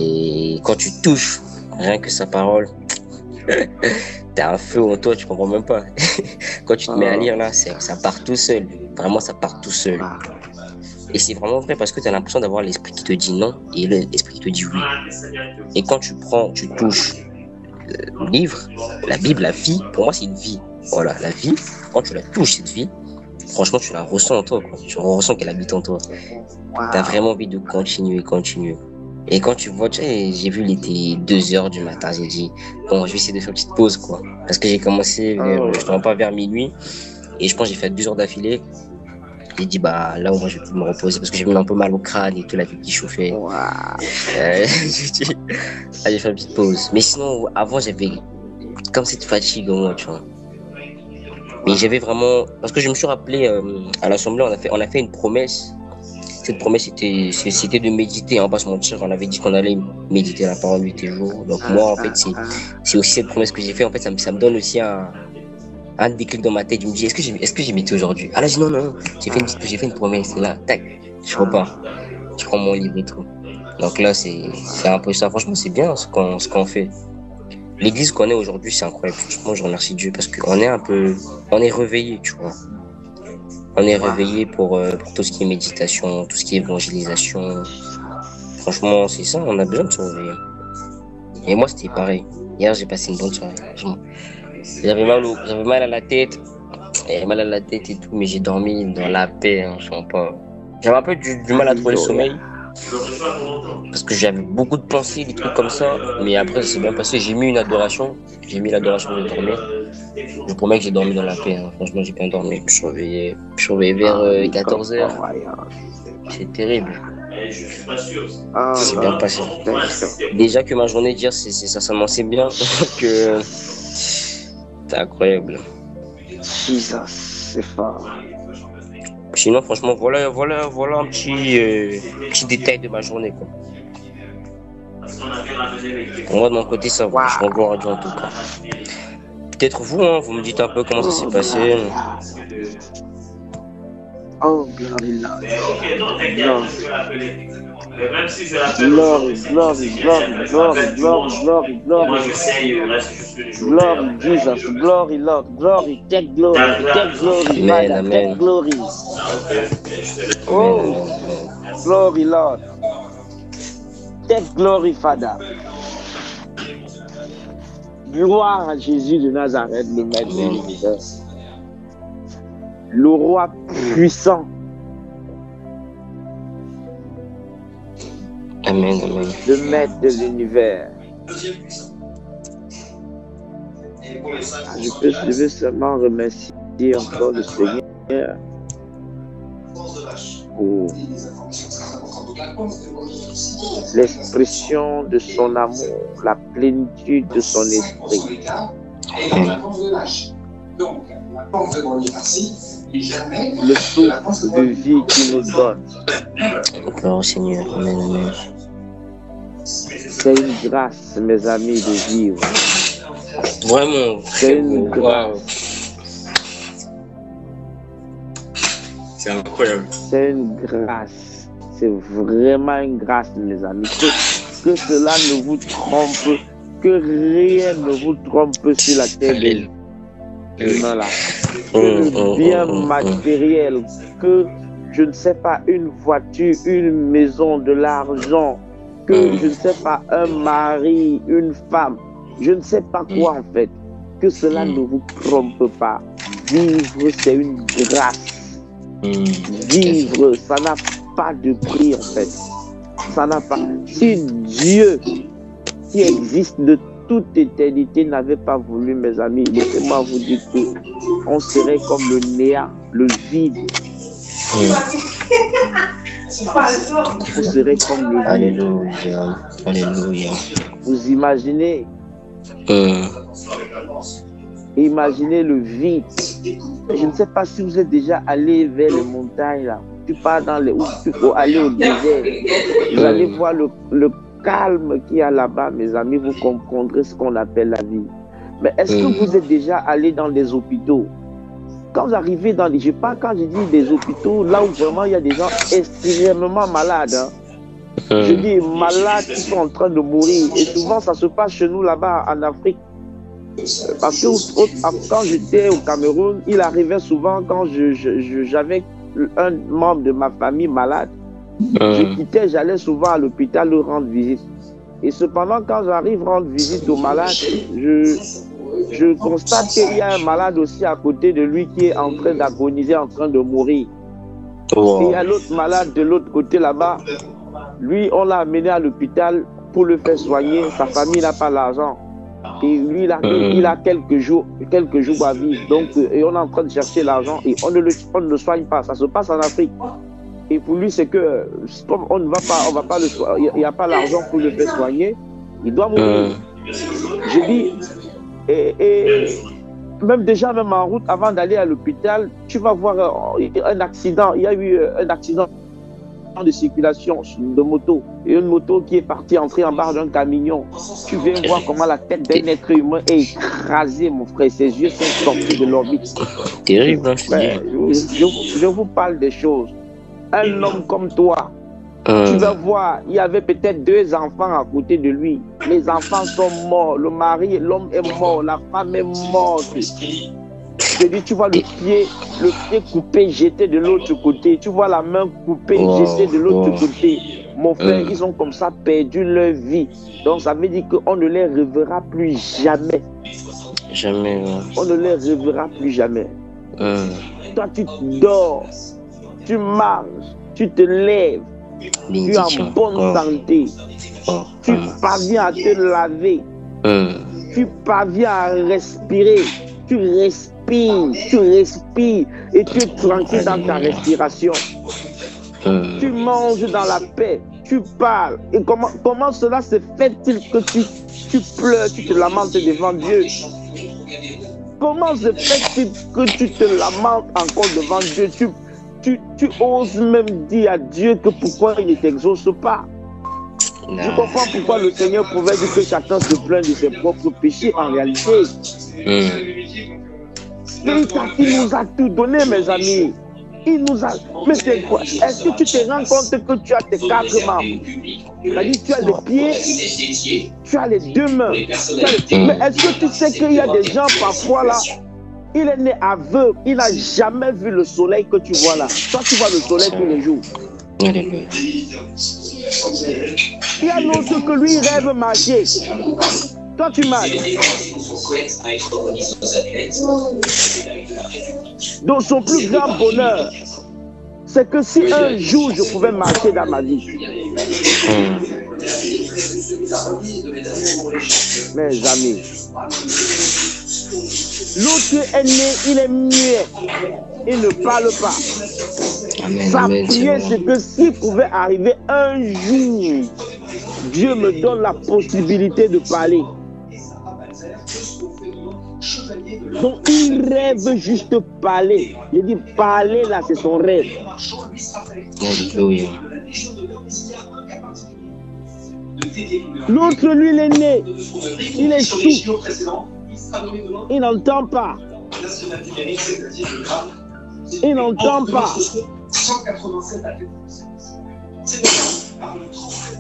Et quand tu touches, rien que sa parole, t'as un feu en toi, tu comprends même pas. Quand tu te mets à lire là, ça part tout seul. Vraiment, ça part tout seul. Et c'est vraiment vrai parce que tu as l'impression d'avoir l'esprit qui te dit non et l'esprit qui te dit oui. Et quand tu touches le livre, la Bible, la vie, pour moi c'est une vie. Voilà, la vie, quand tu la touches cette vie, franchement tu la ressens en toi, quoi. Tu ressens qu'elle habite en toi. Tu as vraiment envie de continuer. Et quand tu vois, tu sais, j'ai vu, il était 2h du matin, j'ai dit, bon, je vais essayer de faire une petite pause, quoi. Parce que j'ai commencé vers minuit, et je pense que j'ai fait 2 heures d'affilée. J'ai dit, bah, là, au moins, je vais me reposer, parce que j'ai eu un peu mal au crâne et tout, la tête qui chauffait. J'ai dit, allez, faire une petite pause. Mais sinon, avant, j'avais comme cette fatigue, au moins, tu vois. Mais j'avais vraiment, parce que je me suis rappelé, à l'Assemblée, on a fait une promesse. Cette promesse, c'était de méditer, hein, pas se mentir. On avait dit qu'on allait méditer la parole 8 jours. Donc moi, en fait, c'est aussi cette promesse que j'ai fait. En fait, ça me donne aussi un déclic dans ma tête. Je me dis, est-ce que j'ai médité aujourd'hui? Ah là, je dis non, j'ai fait une promesse. Et là, tac, je repars. Je prends mon livre et tout. Donc là, c'est un peu ça. Franchement, c'est bien ce qu'on fait. L'église qu'on est aujourd'hui, c'est incroyable. Franchement, je remercie Dieu parce qu'on est on est réveillé, tu vois. On est réveillé pour tout ce qui est méditation, tout ce qui est évangélisation. Franchement, c'est ça, on a besoin de se réveiller. Et moi, c'était pareil. Hier, j'ai passé une bonne soirée. J'avais mal à la tête. J'avais mal à la tête et tout, mais j'ai dormi dans la paix, hein, je sais pas. J'avais un peu du mal à trouver le sommeil. Parce que j'avais beaucoup de pensées, des trucs comme ça. Mais après, ça s'est bien passé. J'ai mis l'adoration, j'ai dormir. Je promets que j'ai dormi dans la paix. Hein. Franchement, j'ai bien dormi. Je me suis réveillé vers 14h. C'est terrible. C'est bien passé. Déjà que ma journée d'hier, ça s'annonçait bien. Donc, c'est incroyable. C'est fort. Sinon, franchement, voilà un petit détail de ma journée, quoi. Pour moi, de mon côté, ça va. Je renvoie à Dieu en tout cas. Peut-être vous, hein, vous me dites un peu comment ça s'est passé. Oh, glory. Glory, Jesus, glory, Lord, glory, take glory, Father, take glory. Oh, glory, Lord, take glory, Father. Gloire à Jésus de Nazareth, le maître de l'univers, le roi puissant. Amen. Le maître de l'univers. Je veux seulement remercier encore le Seigneur pour l'expression de son amour, la plénitude de son esprit. Le souffle de vie qu'il nous donne. Gloire au Seigneur. Amen. C'est une grâce, mes amis, de vivre. Vraiment. C'est une grâce. C'est incroyable. C'est une grâce. C'est vraiment une grâce, mes amis. Que cela ne vous trompe, que rien ne vous trompe sur la terre de l'humain là. Que le bien matériel, que je ne sais pas, une voiture, une maison, de l'argent, que je ne sais pas, un mari, une femme, je ne sais pas quoi en fait, que cela ne vous trompe pas. Vivre, c'est une grâce. Vivre, ça n'a pas de prix en fait. Ça n'a pas. Si Dieu, qui existe de toute éternité, n'avait pas voulu, mes amis, laissez-moi vous dire qu'on serait comme le néant, le vide. Vous serez comme le vide. Alléluia. Vous imaginez Imaginez le vide. Je ne sais pas si vous êtes déjà allé vers les montagnes là. Tu pars dans les, ou tu peux aller au désert. Vous allez voir le calme qu'il y a là-bas, mes amis. Vous comprendrez ce qu'on appelle la vie. Mais est-ce que vous êtes déjà allé dans des hôpitaux? Quand vous arrivez quand je dis des hôpitaux, là où vraiment il y a des gens extrêmement malades, hein. Je dis malades qui sont en train de mourir. Et souvent, ça se passe chez nous là-bas en Afrique. Parce que quand j'étais au Cameroun, il arrivait souvent quand j'avais un membre de ma famille malade. Je quittais, j'allais souvent à l'hôpital lui rendre visite. Et cependant, quand j'arrive rendre visite aux malades, je constate qu'il y a un malade aussi à côté de lui qui est en train d'agoniser, en train de mourir. Et il y a l'autre malade de l'autre côté là-bas. Lui, on l'a amené à l'hôpital pour le faire soigner. Sa famille n'a pas l'argent. Et lui, il a quelques jours à vivre. Donc, et on est en train de chercher l'argent et on ne le soigne pas. Ça se passe en Afrique. Et pour lui, c'est que on va pas le soigner. Il n'y a pas l'argent pour le faire soigner. Il doit mourir. Je dis, et même en route, avant d'aller à l'hôpital, tu vas voir un accident. Il y a eu un accident de circulation de moto. Et une moto qui est partie entrer en barre d'un camion. Tu viens voir comment la tête d'un être humain est écrasée, mon frère. Ses yeux sont sortis de l'orbite. Terrible. Je vous parle des choses. Un homme comme toi, tu vas voir, il y avait peut-être 2 enfants à côté de lui. Les enfants sont morts, le mari, l'homme est mort, la femme est morte. Je dis, tu vois le pied coupé, jeté de l'autre côté. Tu vois la main coupée, jetée de l'autre côté. Mon frère, ils ont comme ça perdu leur vie. Donc ça veut dire qu'on ne les reverra plus jamais. Jamais. On ne les reverra plus jamais. Toi, tu dors, tu marches, tu te lèves, tu es en bonne santé. Tu parviens à te laver. Tu parviens à respirer. Tu respires et tu es tranquille dans ta respiration. Tu manges dans la paix, tu parles. Et comment cela se fait-il que tu pleures, tu te lamentes devant Dieu? Comment se fait-il que tu te lamentes encore devant Dieu? Tu oses même dire à Dieu que pourquoi il ne t'exauce pas. Je comprends pourquoi le Seigneur pouvait dire que chacun se plaint de ses propres péchés en réalité. Il nous a tout donné, mes amis. Il nous a. Mais c'est quoi? Est-ce que tu te rends compte que tu as tes 4 membres? C'est-à-dire, tu as les pieds, tu as les 2 mains. Mais est-ce que tu sais qu'il y a des gens parfois là, il est né aveugle, il n'a jamais vu le soleil que tu vois là. Toi, tu vois le soleil tous les jours. Il y a l'autre que lui rêve marcher. Toi, tu marches. Donc, son plus grand bonheur, c'est que si un jour je pouvais marcher dans ma vie. Mes amis, l'autre est né, il est muet, il ne parle pas. Sa prière, c'est que s'il pouvait arriver un jour, Dieu me donne la possibilité de parler. Donc il rêve juste parler. Je dis parler là, c'est son rêve. L'autre, lui, il est né. Il est sourd. Il n'entend pas. Il n'entend pas.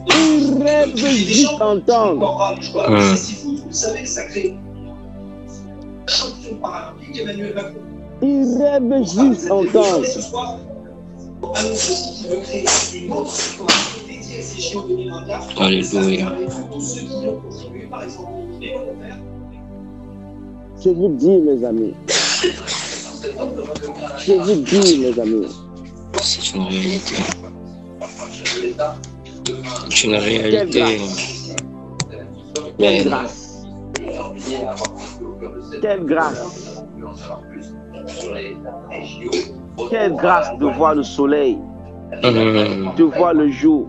Il rêve juste entendre. Il rêve juste entendre. Alléluia. Je vous dis, mes amis. Je vous dis, mes amis. C'est une réalité. C'est une réalité. Quelle grâce. Quelle grâce. Quelle grâce de voir le soleil, de voir le jour.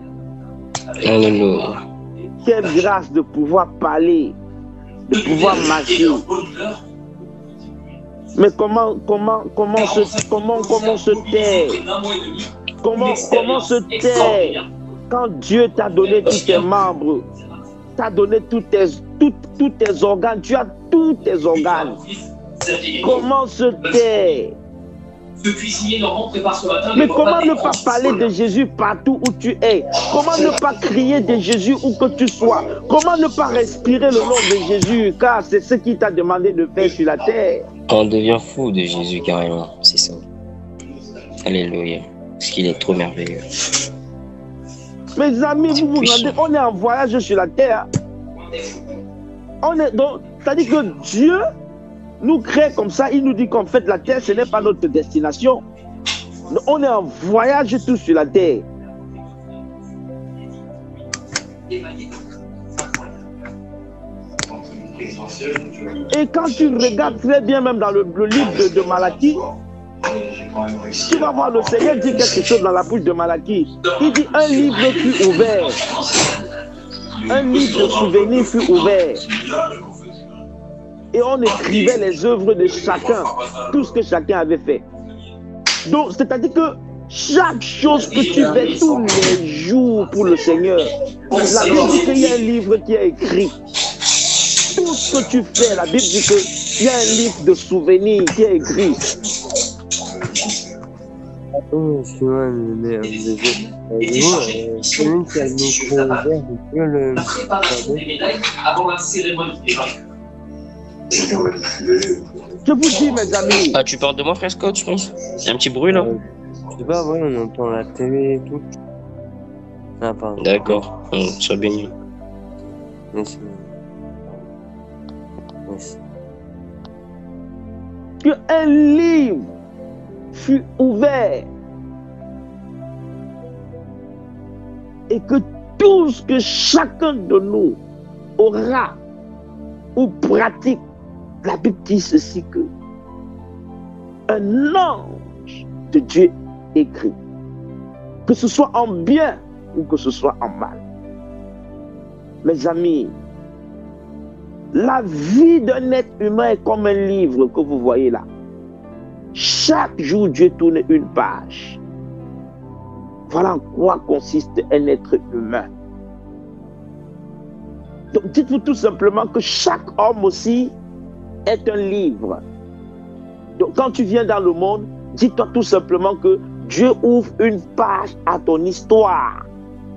Alléluia. Quelle grâce de pouvoir parler, de pouvoir marcher. Mais comment se taire? Comment se taire quand Dieu t'a donné tous tes membres, t'a donné tous tes organes, tu as tous tes organes. Comment se taire? Mais comment ne pas parler de Jésus partout où tu es? Comment ne pas crier de Jésus où que tu sois? Comment ne pas respirer le nom de Jésus? Car c'est ce qu'il t'a demandé de faire sur la terre. On devient fou de Jésus carrément, c'est ça. Alléluia. Parce qu'il est trop merveilleux. Mes amis, vous vous rendez, on est en voyage sur la terre. C'est-à-dire que Dieu nous crée comme ça, il nous dit qu'en fait la terre, ce n'est pas notre destination. On est en voyage tous sur la terre. Et quand tu regardes très bien, même dans le livre de Malachie, tu vas voir le Seigneur dit quelque chose dans la bouche de Malachie. Il dit un livre fut ouvert. Un livre de souvenirs fut ouvert. Et on écrivait les œuvres de chacun, tout ce que chacun avait fait. Donc, c'est-à-dire que chaque chose que tu fais tous les jours pour le Seigneur, la Bible dit qu'il y a un livre qui est écrit. Tout ce que tu fais, la Bible dit qu'il y a un livre de souvenirs qui est écrit. Je vous dis, mes amis. Ah, tu parles de moi, frère Scott, je pense. Il y a un petit bruit là. Je sais pas, ouais, on entend la télé et tout. Ah, pardon. D'accord, sois béni. Merci. Merci. Que un livre fut ouvert et que tout ce que chacun de nous aura ou pratique, la Bible dit ceci que un ange de Dieu écrit, que ce soit en bien ou que ce soit en mal. Mes amis, la vie d'un être humain est comme un livre que vous voyez là. Chaque jour, Dieu tourne une page. Voilà en quoi consiste un être humain. Donc dites-vous tout simplement que chaque homme aussi est un livre. Donc quand tu viens dans le monde, dis-toi tout simplement que Dieu ouvre une page à ton histoire.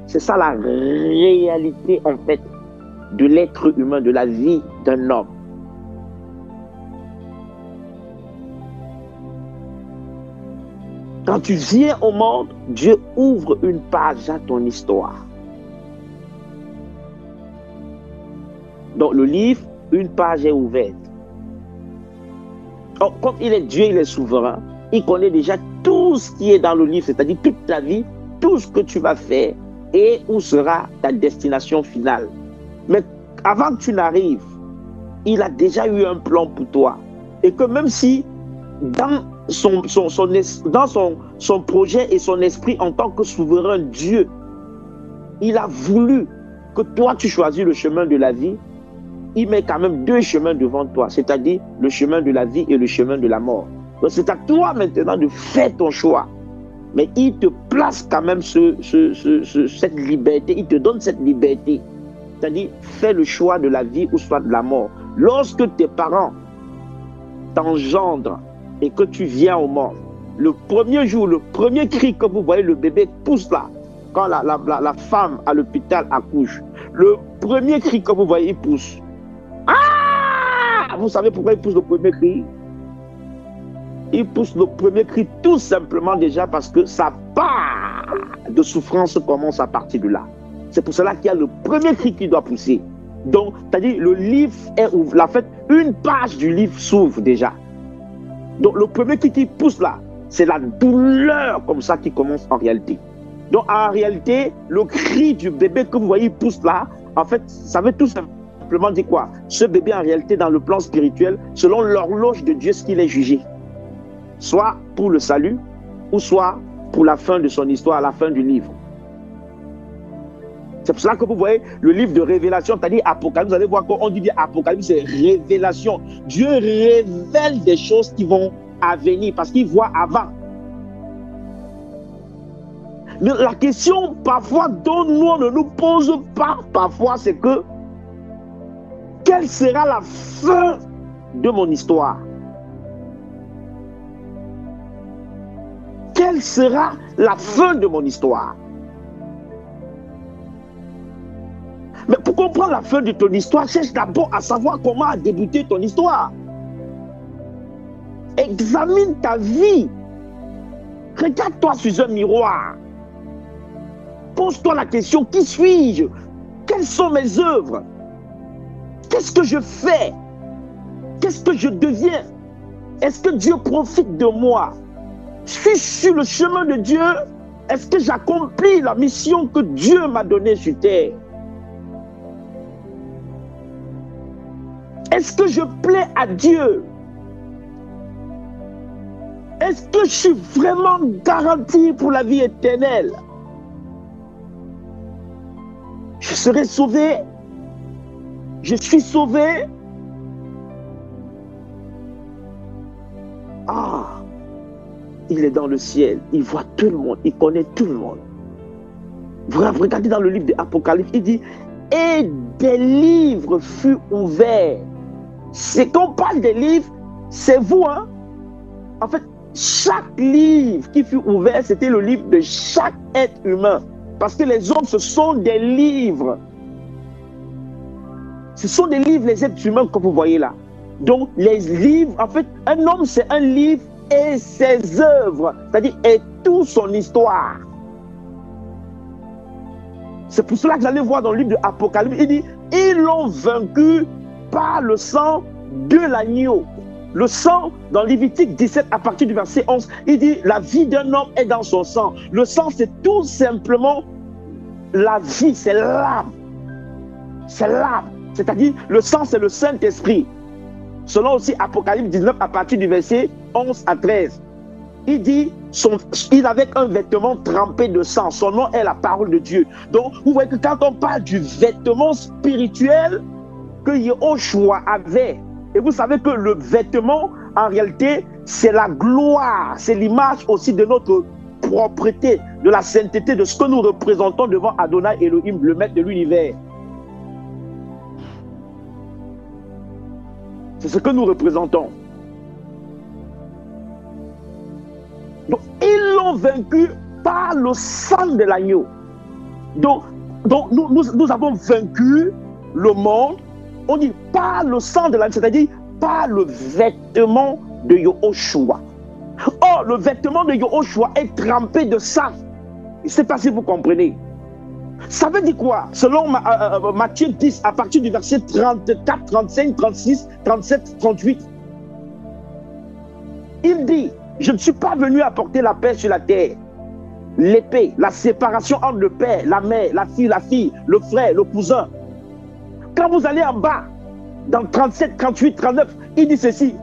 C'est ça la réalité en fait de l'être humain, de la vie d'un homme. Quand tu viens au monde, Dieu ouvre une page à ton histoire. Dans le livre, une page est ouverte. Or, comme il est Dieu, il est souverain, il connaît déjà tout ce qui est dans le livre, c'est-à-dire toute ta vie, tout ce que tu vas faire et où sera ta destination finale. Mais avant que tu n'arrives, il a déjà eu un plan pour toi. Et que même si dans son projet et son esprit en tant que souverain Dieu, il a voulu que toi tu choisis le chemin de la vie, il met quand même deux chemins devant toi, c'est-à-dire le chemin de la vie et le chemin de la mort. Donc c'est à toi maintenant de faire ton choix. Mais il te place quand même cette liberté, il te donne cette liberté. C'est-à-dire, fais le choix de la vie ou soit de la mort. Lorsque tes parents t'engendrent et que tu viens au monde, le premier jour, le premier cri que vous voyez, le bébé pousse là, quand la femme à l'hôpital accouche, le premier cri que vous voyez, il pousse. Ah! Vous savez pourquoi il pousse le premier cri? Il pousse le premier cri tout simplement déjà parce que sa part de souffrance commence à partir de là. C'est pour cela qu'il y a le premier cri qui doit pousser. Donc, c'est-à-dire le livre est ouvert. En fait, une page du livre s'ouvre déjà. Donc, le premier cri qui pousse là, c'est la douleur comme ça qui commence en réalité. Donc, en réalité, le cri du bébé que vous voyez pousse là, en fait, ça veut tout simplement dire quoi? Ce bébé, en réalité, dans le plan spirituel, selon l'horloge de Dieu, ce qu'il est jugé. Soit pour le salut, ou soit pour la fin de son histoire, à la fin du livre. C'est pour cela que vous voyez le livre de Révélation, c'est-à-dire Apocalypse. Vous allez voir qu'on dit Apocalypse, c'est révélation. Dieu révèle des choses qui vont à venir parce qu'il voit avant. Mais la question parfois dont nous on ne nous pose pas parfois, c'est que quelle sera la fin de mon histoire? quelle sera la fin de mon histoire? Mais pour comprendre la fin de ton histoire, cherche d'abord à savoir comment a débuté ton histoire. Examine ta vie. Regarde-toi sur un miroir. Pose-toi la question, qui suis-je? Quelles sont mes œuvres? Qu'est-ce que je fais? Qu'est-ce que je deviens? Est-ce que Dieu profite de moi? Suis-je sur le chemin de Dieu? Est-ce que j'accomplis la mission que Dieu m'a donnée sur terre? Est-ce que je plais à Dieu? Est-ce que je suis vraiment garanti pour la vie éternelle? Je serai sauvé? Je suis sauvé? Ah, il est dans le ciel, il voit tout le monde, il connaît tout le monde. Vous regardez dans le livre de l'Apocalypse, il dit, et des livres furent ouverts. C'est qu'on parle des livres, c'est vous, hein? En fait, chaque livre qui fut ouvert, c'était le livre de chaque être humain. Parce que les hommes, ce sont des livres. Ce sont des livres, les êtres humains que vous voyez là. Donc, les livres, en fait, un homme, c'est un livre et ses œuvres, c'est-à-dire et toute son histoire. C'est pour cela que vous allez voir dans le livre de l'Apocalypse, il dit, ils l'ont vaincu par le sang de l'agneau. Le sang, dans Lévitique 17, à partir du verset 11, il dit, la vie d'un homme est dans son sang. Le sang, c'est tout simplement la vie, c'est l'âme. C'est l'âme. C'est-à-dire, le sang, c'est le Saint-Esprit. Selon aussi Apocalypse 19, à partir du verset 11 à 13. Il dit, il avait un vêtement trempé de sang. Son nom est la parole de Dieu. Donc, vous voyez que quand on parle du vêtement spirituel que Yehoshua avait, et vous savez que le vêtement, en réalité, c'est la gloire. C'est l'image aussi de notre propreté, de la sainteté, de ce que nous représentons devant Adonai Elohim, le maître de l'univers. C'est ce que nous représentons. Donc, ils l'ont vaincu par le sang de l'agneau. Donc nous avons vaincu le monde, on dit par le sang de l'agneau, c'est-à-dire par le vêtement de Yehoshua. Or, le vêtement de Yehoshua est trempé de sang. Je ne sais pas si vous comprenez. Ça veut dire quoi? Selon Matthieu 10, à partir du verset 34, 35, 36, 37, 38, il dit, je ne suis pas venu apporter la paix sur la terre. L'épée, la séparation entre le père, la mère, la fille, le frère, le cousin. Quand vous allez en bas, dans 37, 38, 39, il dit ceci,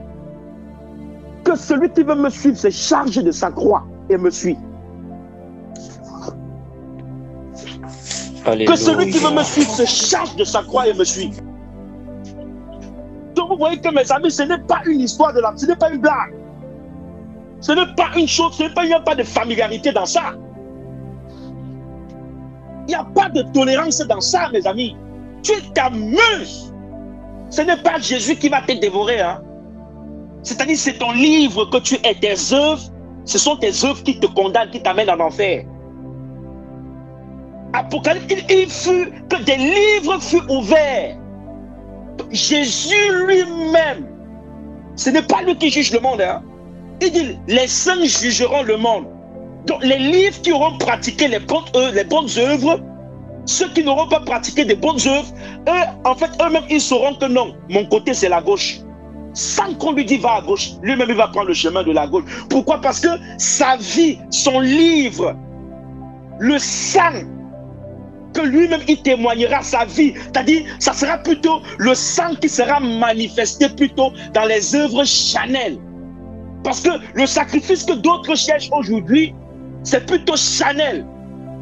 que celui qui veut me suivre se charge de sa croix et me suit. Alléluia. Que celui qui veut me suivre se charge de sa croix et me suit. Donc vous voyez que mes amis, ce n'est pas une histoire de l'âme, ce n'est pas une blague. Ce n'est pas une chose, il n'y a pas de familiarité dans ça. Il n'y a pas de tolérance dans ça, mes amis. Tu t'amuses. Ce n'est pas Jésus qui va te dévorer. Hein. C'est-à-dire, c'est ton livre que tu es, tes œuvres. Ce sont tes œuvres qui te condamnent, qui t'amènent en enfer. Apocalypse, il fut que des livres furent ouverts. Jésus lui-même, ce n'est pas lui qui juge le monde. Hein. Il dit, les saints jugeront le monde. Donc les livres qui auront pratiqué les bonnes œuvres, ceux qui n'auront pas pratiqué des bonnes œuvres, eux, en fait, eux-mêmes, ils sauront que non, mon côté c'est la gauche. Sans qu'on lui dise va à gauche, lui-même il va prendre le chemin de la gauche. Pourquoi? Parce que sa vie, son livre, le sang, que lui-même il témoignera sa vie, c'est-à-dire ça sera plutôt le sang qui sera manifesté plutôt dans les œuvres charnelles. Parce que le sacrifice que d'autres cherchent aujourd'hui, c'est plutôt charnel.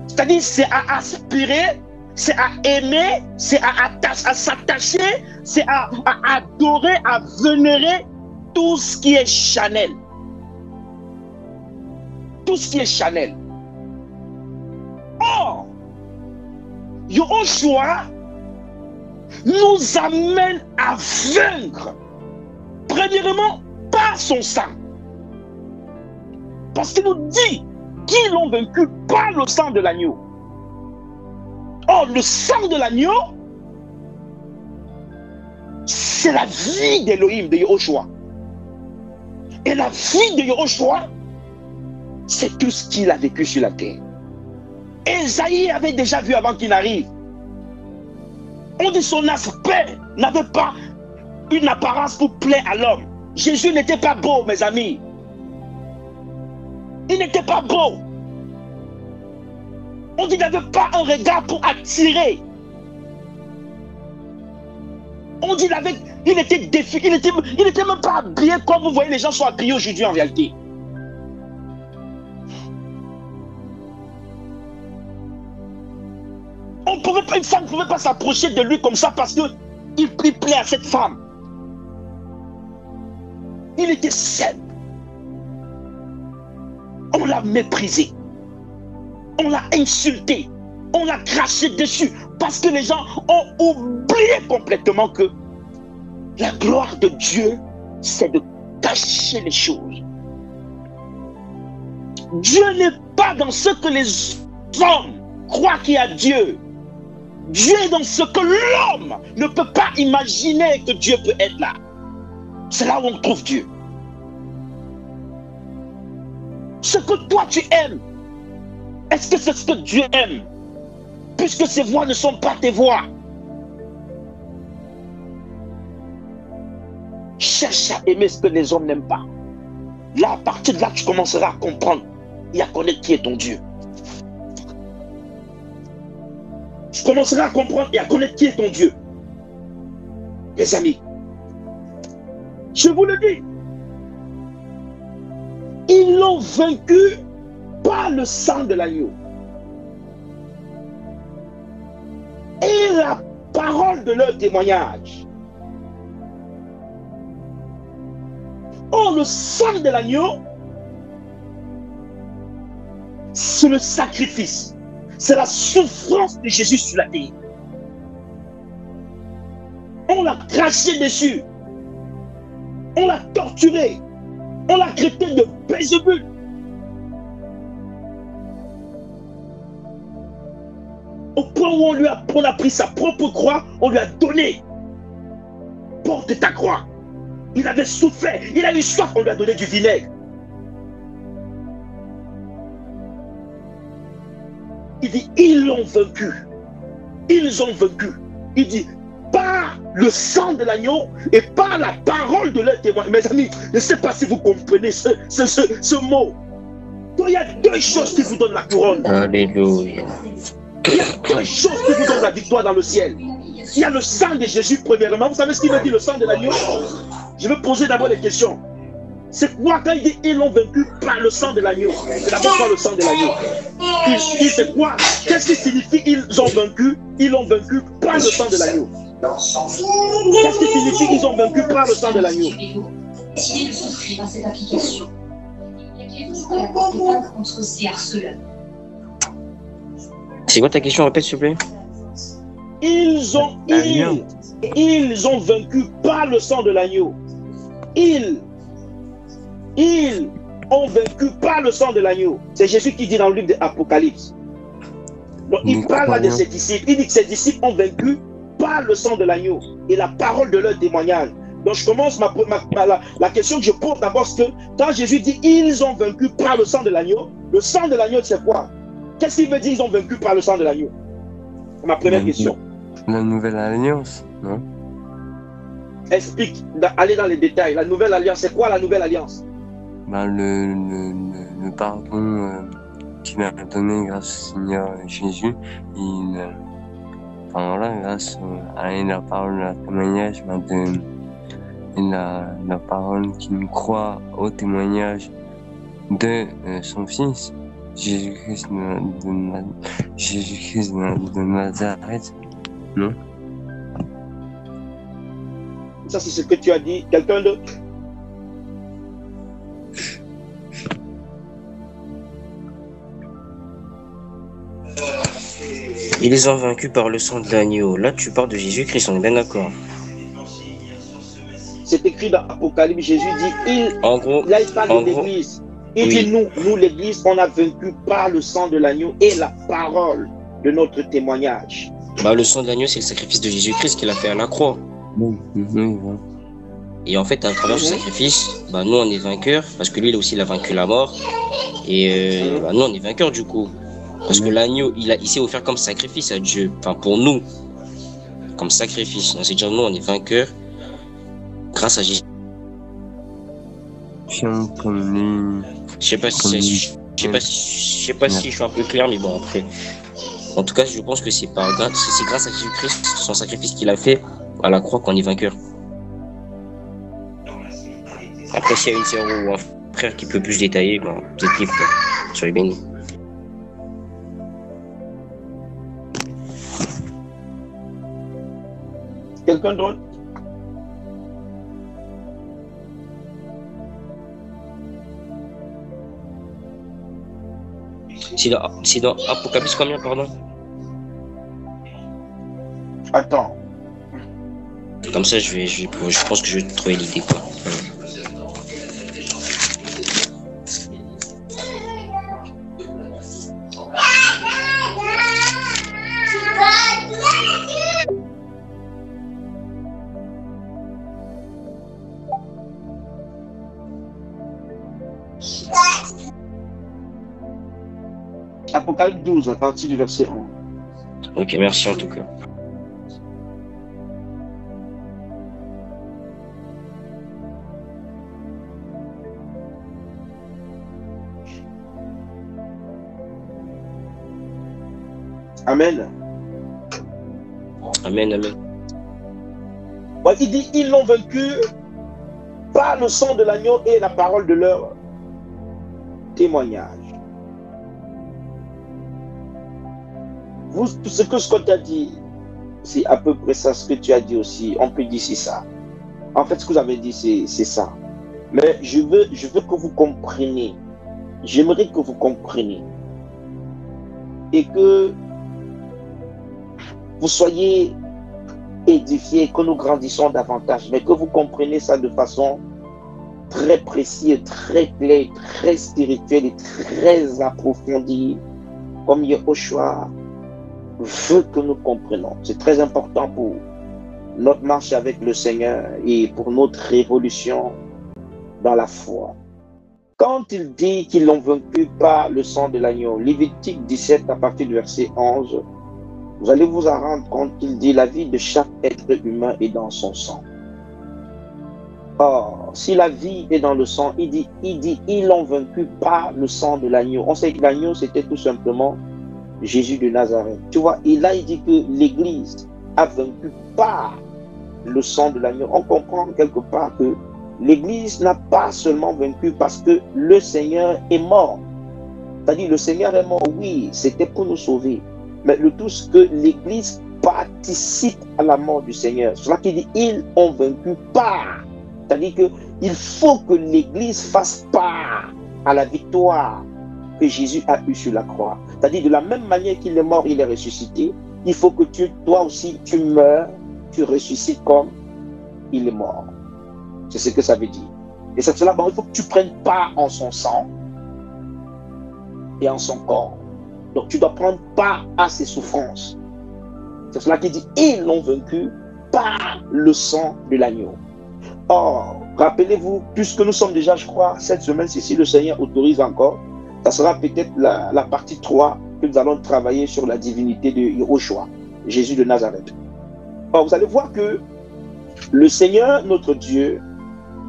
C'est-à-dire c'est à aspirer, c'est à aimer, c'est à s'attacher, c'est à adorer, à vénérer tout ce qui est charnel. Tout ce qui est charnel. Or, Yehoshua nous amène à vaincre, premièrement, par son sang. Parce qu'il nous dit qu'ils l'ont vaincu par le sang de l'agneau. Or, le sang de l'agneau, c'est la vie d'Élohim, de Yehoshua. Et la vie de Yehoshua, c'est tout ce qu'il a vécu sur la terre. Ésaïe avait déjà vu avant qu'il n'arrive. On dit son aspect n'avait pas une apparence pour plaire à l'homme. Jésus n'était pas beau, mes amis. Il n'était pas beau. On dit qu'il n'avait pas un regard pour attirer. On dit qu'il était défi, il n'était même pas habillé comme vous voyez les gens sont habillés aujourd'hui en réalité. Une femme ne pouvait pas s'approcher de lui comme ça parce qu'il plaît à cette femme. Il était simple. On l'a méprisé. On l'a insulté. On l'a craché dessus. Parce que les gens ont oublié complètement que la gloire de Dieu, c'est de cacher les choses. Dieu n'est pas dans ce que les hommes croient qu'il y a Dieu. Dieu est dans ce que l'homme ne peut pas imaginer que Dieu peut être là. C'est là où on trouve Dieu. Ce que toi tu aimes, est-ce que c'est ce que Dieu aime? Puisque ses voix ne sont pas tes voix. Cherche à aimer ce que les hommes n'aiment pas. Là, à partir de là, tu commenceras à comprendre et à connaître qui est ton Dieu. Tu commenceras à comprendre et à connaître qui est ton Dieu. Les amis, je vous le dis, ils l'ont vaincu par le sang de l'agneau. Et la parole de leur témoignage. Or, le sang de l'agneau, c'est le sacrifice. C'est la souffrance de Jésus sur la terre. On l'a craché dessus. On l'a torturé. On l'a traité de Bézébul. Au point où on a pris sa propre croix, on lui a donné. Porte ta croix. Il avait souffert, il a eu soif, on lui a donné du vinaigre. Il dit, ils l'ont vaincu. Ils ont vaincu. Il dit, par le sang de l'agneau et par la parole de leur témoin. Mes amis, je ne sais pas si vous comprenez ce mot. Il y a deux choses qui vous donnent la couronne. Alléluia. Il y a deux choses qui vous donnent la victoire dans le ciel. Il y a le sang de Jésus, premièrement. Vous savez ce qu'il veut dire, le sang de l'agneau? Je vais poser d'abord des questions. C'est quoi quand il dit ils l'ont vaincu par le sang de l'agneau? C'est d'abord quoi le sang de l'agneau? C'est quoi? Qu'est-ce qui signifie ils ont vaincu? Ils l'ont vaincu par le sang de l'agneau. Qu'est-ce qui signifie ils ont vaincu par le sang de l'agneau? Décidez de souscrire à cette application. Contre ces harceleurs. C'est quoi ta question? Répète s'il te plaît. Ils ont vaincu par le sang de l'agneau. Ils ont vaincu par le sang de l'agneau. C'est Jésus qui dit dans le livre de l'Apocalypse. Donc il parle là de ses disciples. Il dit que ses disciples ont vaincu par le sang de l'agneau et la parole de leur témoignage. Donc je commence la question que je pose d'abord, c'est que quand Jésus dit ils ont vaincu par le sang de l'agneau c'est quoi? Qu'est-ce qu'il veut dire ils ont vaincu par le sang de l'agneau? C'est ma première question. La nouvelle alliance, non? Explique, allez dans les détails. La nouvelle alliance, c'est quoi la nouvelle alliance? Le pardon qu'il a donné grâce au Seigneur Jésus, grâce à la parole, la témoignage, la parole qui nous croit au témoignage de son Fils, Jésus-Christ de Nazareth, non? Ça, c'est ce que tu as dit. Quelqu'un d'autre? Ils les ont vaincus par le sang de l'agneau. Là, tu parles de Jésus-Christ, on est bien d'accord. C'est écrit dans Apocalypse. Jésus dit, en gros, là, il parle de l'Église. Il Oui. dit, nous l'Église, on a vaincu par le sang de l'agneau et la parole de notre témoignage. Bah, le sang de l'agneau, c'est le sacrifice de Jésus-Christ qu'il a fait à la croix. Oui, voilà. Et en fait, à travers ce sacrifice, bah, nous, on est vainqueurs, parce que lui, aussi, il a vaincu la mort. Et bah, nous, on est vainqueurs, du coup. Parce que l'agneau, il s'est offert comme sacrifice à Dieu. Enfin, pour nous, comme sacrifice. Donc, c'est-à-dire, nous, on est vainqueurs grâce à Jésus. Comme les... Je sais pas si je suis un peu clair, mais bon, après. En tout cas, je pense que c'est grâce à Jésus-Christ, son sacrifice qu'il a fait à la croix, qu'on est vainqueur. Après, s'il y a une sœur ou un frère qui peut plus détailler, bon, vous êtes libre, quoi. Soyez bénis. Quelqu'un d'autre? C'est dans Apocalypse combien, pardon? Attends. Comme ça, je pense que je vais trouver l'idée, quoi. Apocalypse 12, à partir du verset 1. Ok, merci en tout cas. Amen. Amen, amen. Ouais, il dit, ils l'ont vaincu par le sang de l'agneau et la parole de leur témoignage. Ce que Scott a dit, c'est à peu près ça, ce que tu as dit aussi. On peut dire c'est ça. En fait, ce que vous avez dit, c'est ça. Mais je veux que vous compreniez. J'aimerais que vous compreniez. Et que vous soyez édifiés, que nous grandissons davantage. Mais que vous compreniez ça de façon très précise, très claire, très spirituelle et très approfondie. Comme Yehoshua veut que nous comprenions. C'est très important pour notre marche avec le Seigneur et pour notre révolution dans la foi. Quand il dit qu'ils l'ont vaincu par le sang de l'agneau, Lévitique 17 à partir du verset 11, vous allez vous en rendre compte qu'il dit la vie de chaque être humain est dans son sang. Or, si la vie est dans le sang, il dit ils l'ont vaincu par le sang de l'agneau. On sait que l'agneau c'était tout simplement Jésus de Nazareth. Tu vois, et là il dit que l'Église a vaincu par le sang de l'agneau. On comprend quelque part que l'Église n'a pas seulement vaincu parce que le Seigneur est mort. C'est-à-dire le Seigneur est mort, oui, c'était pour nous sauver. Mais le tout, c'est que l'Église participe à la mort du Seigneur. C'est cela qui dit ils ont vaincu par. C'est-à-dire qu'il faut que l'Église fasse part à la victoire que Jésus a eue sur la croix. C'est-à-dire de la même manière qu'il est mort, il est ressuscité. Il faut que toi aussi, tu meurs, tu ressuscites comme il est mort. C'est ce que ça veut dire. Et c'est cela, il faut que tu prennes part en son sang et en son corps. Donc tu dois prendre part à ses souffrances. C'est cela qui dit, ils l'ont vaincu par le sang de l'agneau. Or, rappelez-vous, puisque nous sommes déjà, je crois, cette semaine, si le Seigneur autorise encore, ça sera peut-être la partie 3 que nous allons travailler sur la divinité de Yehoshua, Jésus de Nazareth. Or, vous allez voir que le Seigneur, notre Dieu,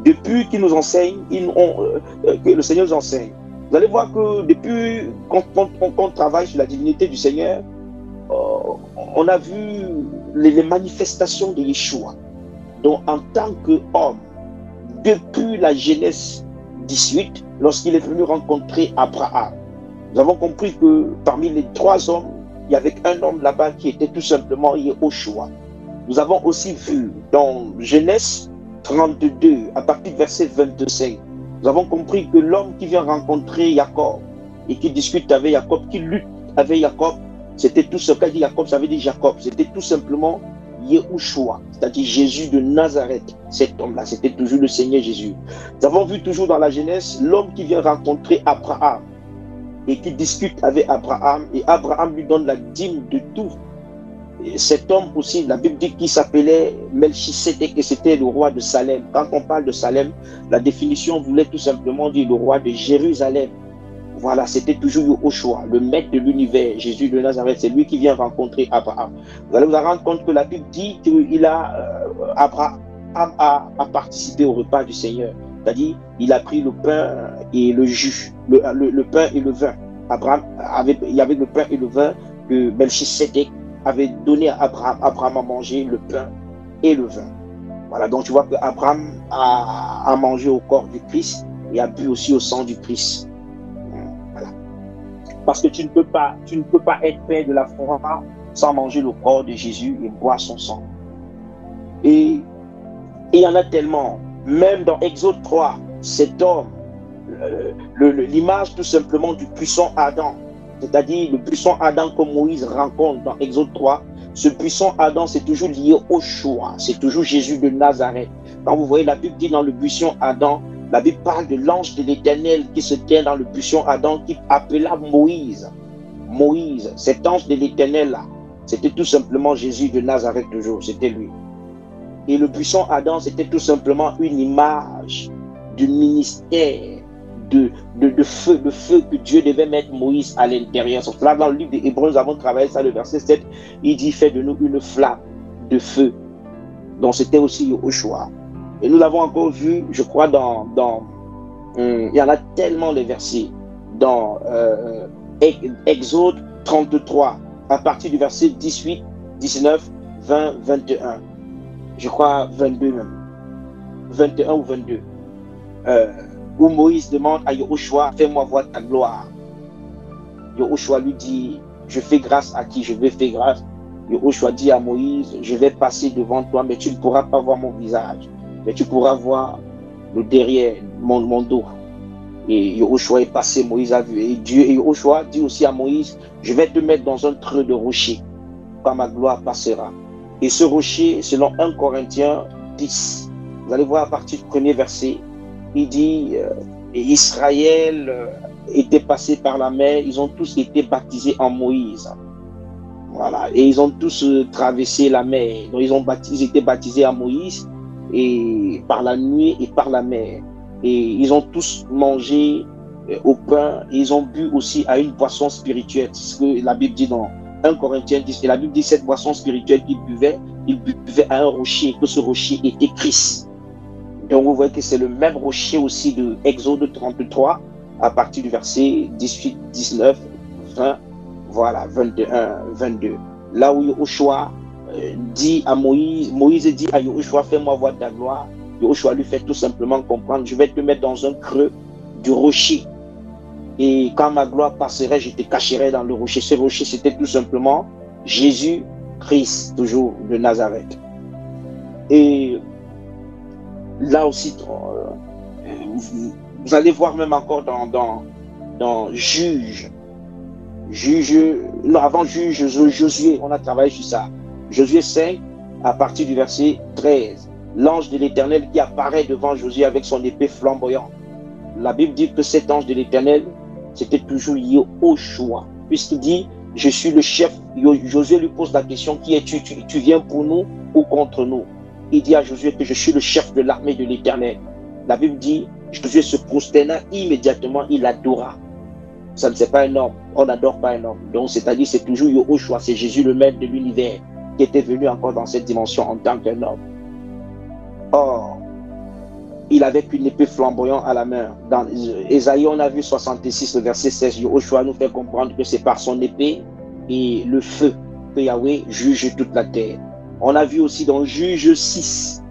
depuis qu'il nous enseigne, que le Seigneur nous enseigne, vous allez voir que depuis qu'on travaille sur la divinité du Seigneur, on a vu les manifestations de Yeshua. Donc, en tant qu'homme, depuis la Genèse 18, lorsqu'il est venu rencontrer Abraham, nous avons compris que parmi les 3 hommes, il y avait un homme là-bas qui était tout simplement Yehoshua. Nous avons aussi vu dans Genèse 32, à partir du verset 25, nous avons compris que l'homme qui vient rencontrer Jacob et qui discute avec Jacob, qui lutte avec Jacob, c'était tout ce qu'a dit Jacob, ça veut dire Jacob, c'était tout simplement Yeshua, c'est-à-dire Jésus de Nazareth. Cet homme-là, c'était toujours le Seigneur Jésus. Nous avons vu toujours dans la Genèse l'homme qui vient rencontrer Abraham et qui discute avec Abraham, et Abraham lui donne la dîme de tout. Et cet homme aussi, la Bible dit qu'il s'appelait Melchisédek et c'était le roi de Salem. Quand on parle de Salem, la définition voulait tout simplement dire le roi de Jérusalem. Voilà, c'était toujours Yeshua, le maître de l'univers, Jésus de Nazareth. C'est lui qui vient rencontrer Abraham. Vous allez vous rendre compte que la Bible dit Abraham a participé au repas du Seigneur. C'est-à-dire, il a pris le pain et le jus, le pain et le vin. Il y avait le pain et le vin que Melchisédek avait donné à Abraham. Abraham a mangé le pain et le vin. Voilà, donc tu vois que Abraham a mangé au corps du Christ et a bu aussi au sang du Christ. Parce que tu ne peux pas être père de la foi sans manger le corps de Jésus et boire son sang. Et il y en a tellement. Même dans Exode 3, cet homme, l'image tout simplement du puissant Adam, c'est-à-dire le puissant Adam que Moïse rencontre dans Exode 3, ce puissant Adam, c'est toujours lié au choix, c'est toujours Jésus de Nazareth. Quand vous voyez la Bible dit dans le buisson Adam, la Bible parle de l'ange de l'Éternel qui se tient dans le buisson Adam, qui appela Moïse. Moïse, cet ange de l'Éternel là, c'était tout simplement Jésus de Nazareth toujours, c'était lui. Et le buisson Adam, c'était tout simplement une image du ministère de feu, le feu que Dieu devait mettre Moïse à l'intérieur. Là, dans le livre des Hébreux, nous avons travaillé ça, le verset 7, il dit, fais de nous une flamme de feu. Donc c'était aussi Yeshua. Et nous l'avons encore vu, je crois, il y en a tellement de versets, dans Exode 33, à partir du verset 18, 19, 20, 21. Je crois 22 même, 21 ou 22, où Moïse demande à Yeshua, fais-moi voir ta gloire. Yeshua lui dit, je fais grâce à qui je vais faire grâce. Yeshua dit à Moïse, je vais passer devant toi, mais tu ne pourras pas voir mon visage, mais tu pourras voir le derrière, mon dos. Et Yeshua est passé, Moïse a vu. Et Yeshua dit aussi à Moïse, je vais te mettre dans un creux de rocher, quand ma gloire passera. Et ce rocher, selon 1 Corinthiens 10, vous allez voir à partir du premier verset, il dit, Israël était passé par la mer, ils ont tous été baptisés en Moïse. Voilà, et ils ont tous traversé la mer. Donc ils ont été baptisés en Moïse, et par la nuit et par la mer. Et ils ont tous mangé au pain, et ils ont bu aussi à une boisson spirituelle. C'est ce que la Bible dit dans 1 Corinthiens 10, et la Bible dit cette boisson spirituelle qu'ils buvaient, ils buvaient à un rocher, que ce rocher était Christ. Donc vous voyez que c'est le même rocher aussi de Exode 33, à partir du verset 18, 19, 20, voilà, 21, 22. Là où Yeshua dit à Moïse, Moïse dit à Yeshua, fais-moi voir ta gloire. Yeshua lui fait tout simplement comprendre, je vais te mettre dans un creux du rocher. Et quand ma gloire passerait, je te cacherai dans le rocher. Ce rocher, c'était tout simplement Jésus Christ, toujours de Nazareth. Et là aussi, vous allez voir même encore dans Juge. Avant Juge, Josué, on a travaillé sur ça. Josué 5, à partir du verset 13. L'ange de l'Éternel qui apparaît devant Josué avec son épée flamboyante. La Bible dit que cet ange de l'Éternel, c'était toujours lié au choix. Puisqu'il dit, je suis le chef. Josué lui pose la question, qui es-tu? Tu viens pour nous ou contre nous? Il dit à Josué que je suis le chef de l'armée de l'Éternel. La Bible dit, Josué se prosterna immédiatement, il adora. Ça ne c'est pas un homme, on n'adore pas un homme. Donc c'est-à-dire c'est toujours Yeshua, c'est Jésus le maître de l'univers qui était venu encore dans cette dimension en tant qu'un homme. Or, il avait une épée flamboyante à la main. Dans Ésaïe, on a vu 66, le verset 16, Yeshua nous fait comprendre que c'est par son épée et le feu que Yahweh juge toute la terre. On a vu aussi dans Juge 6,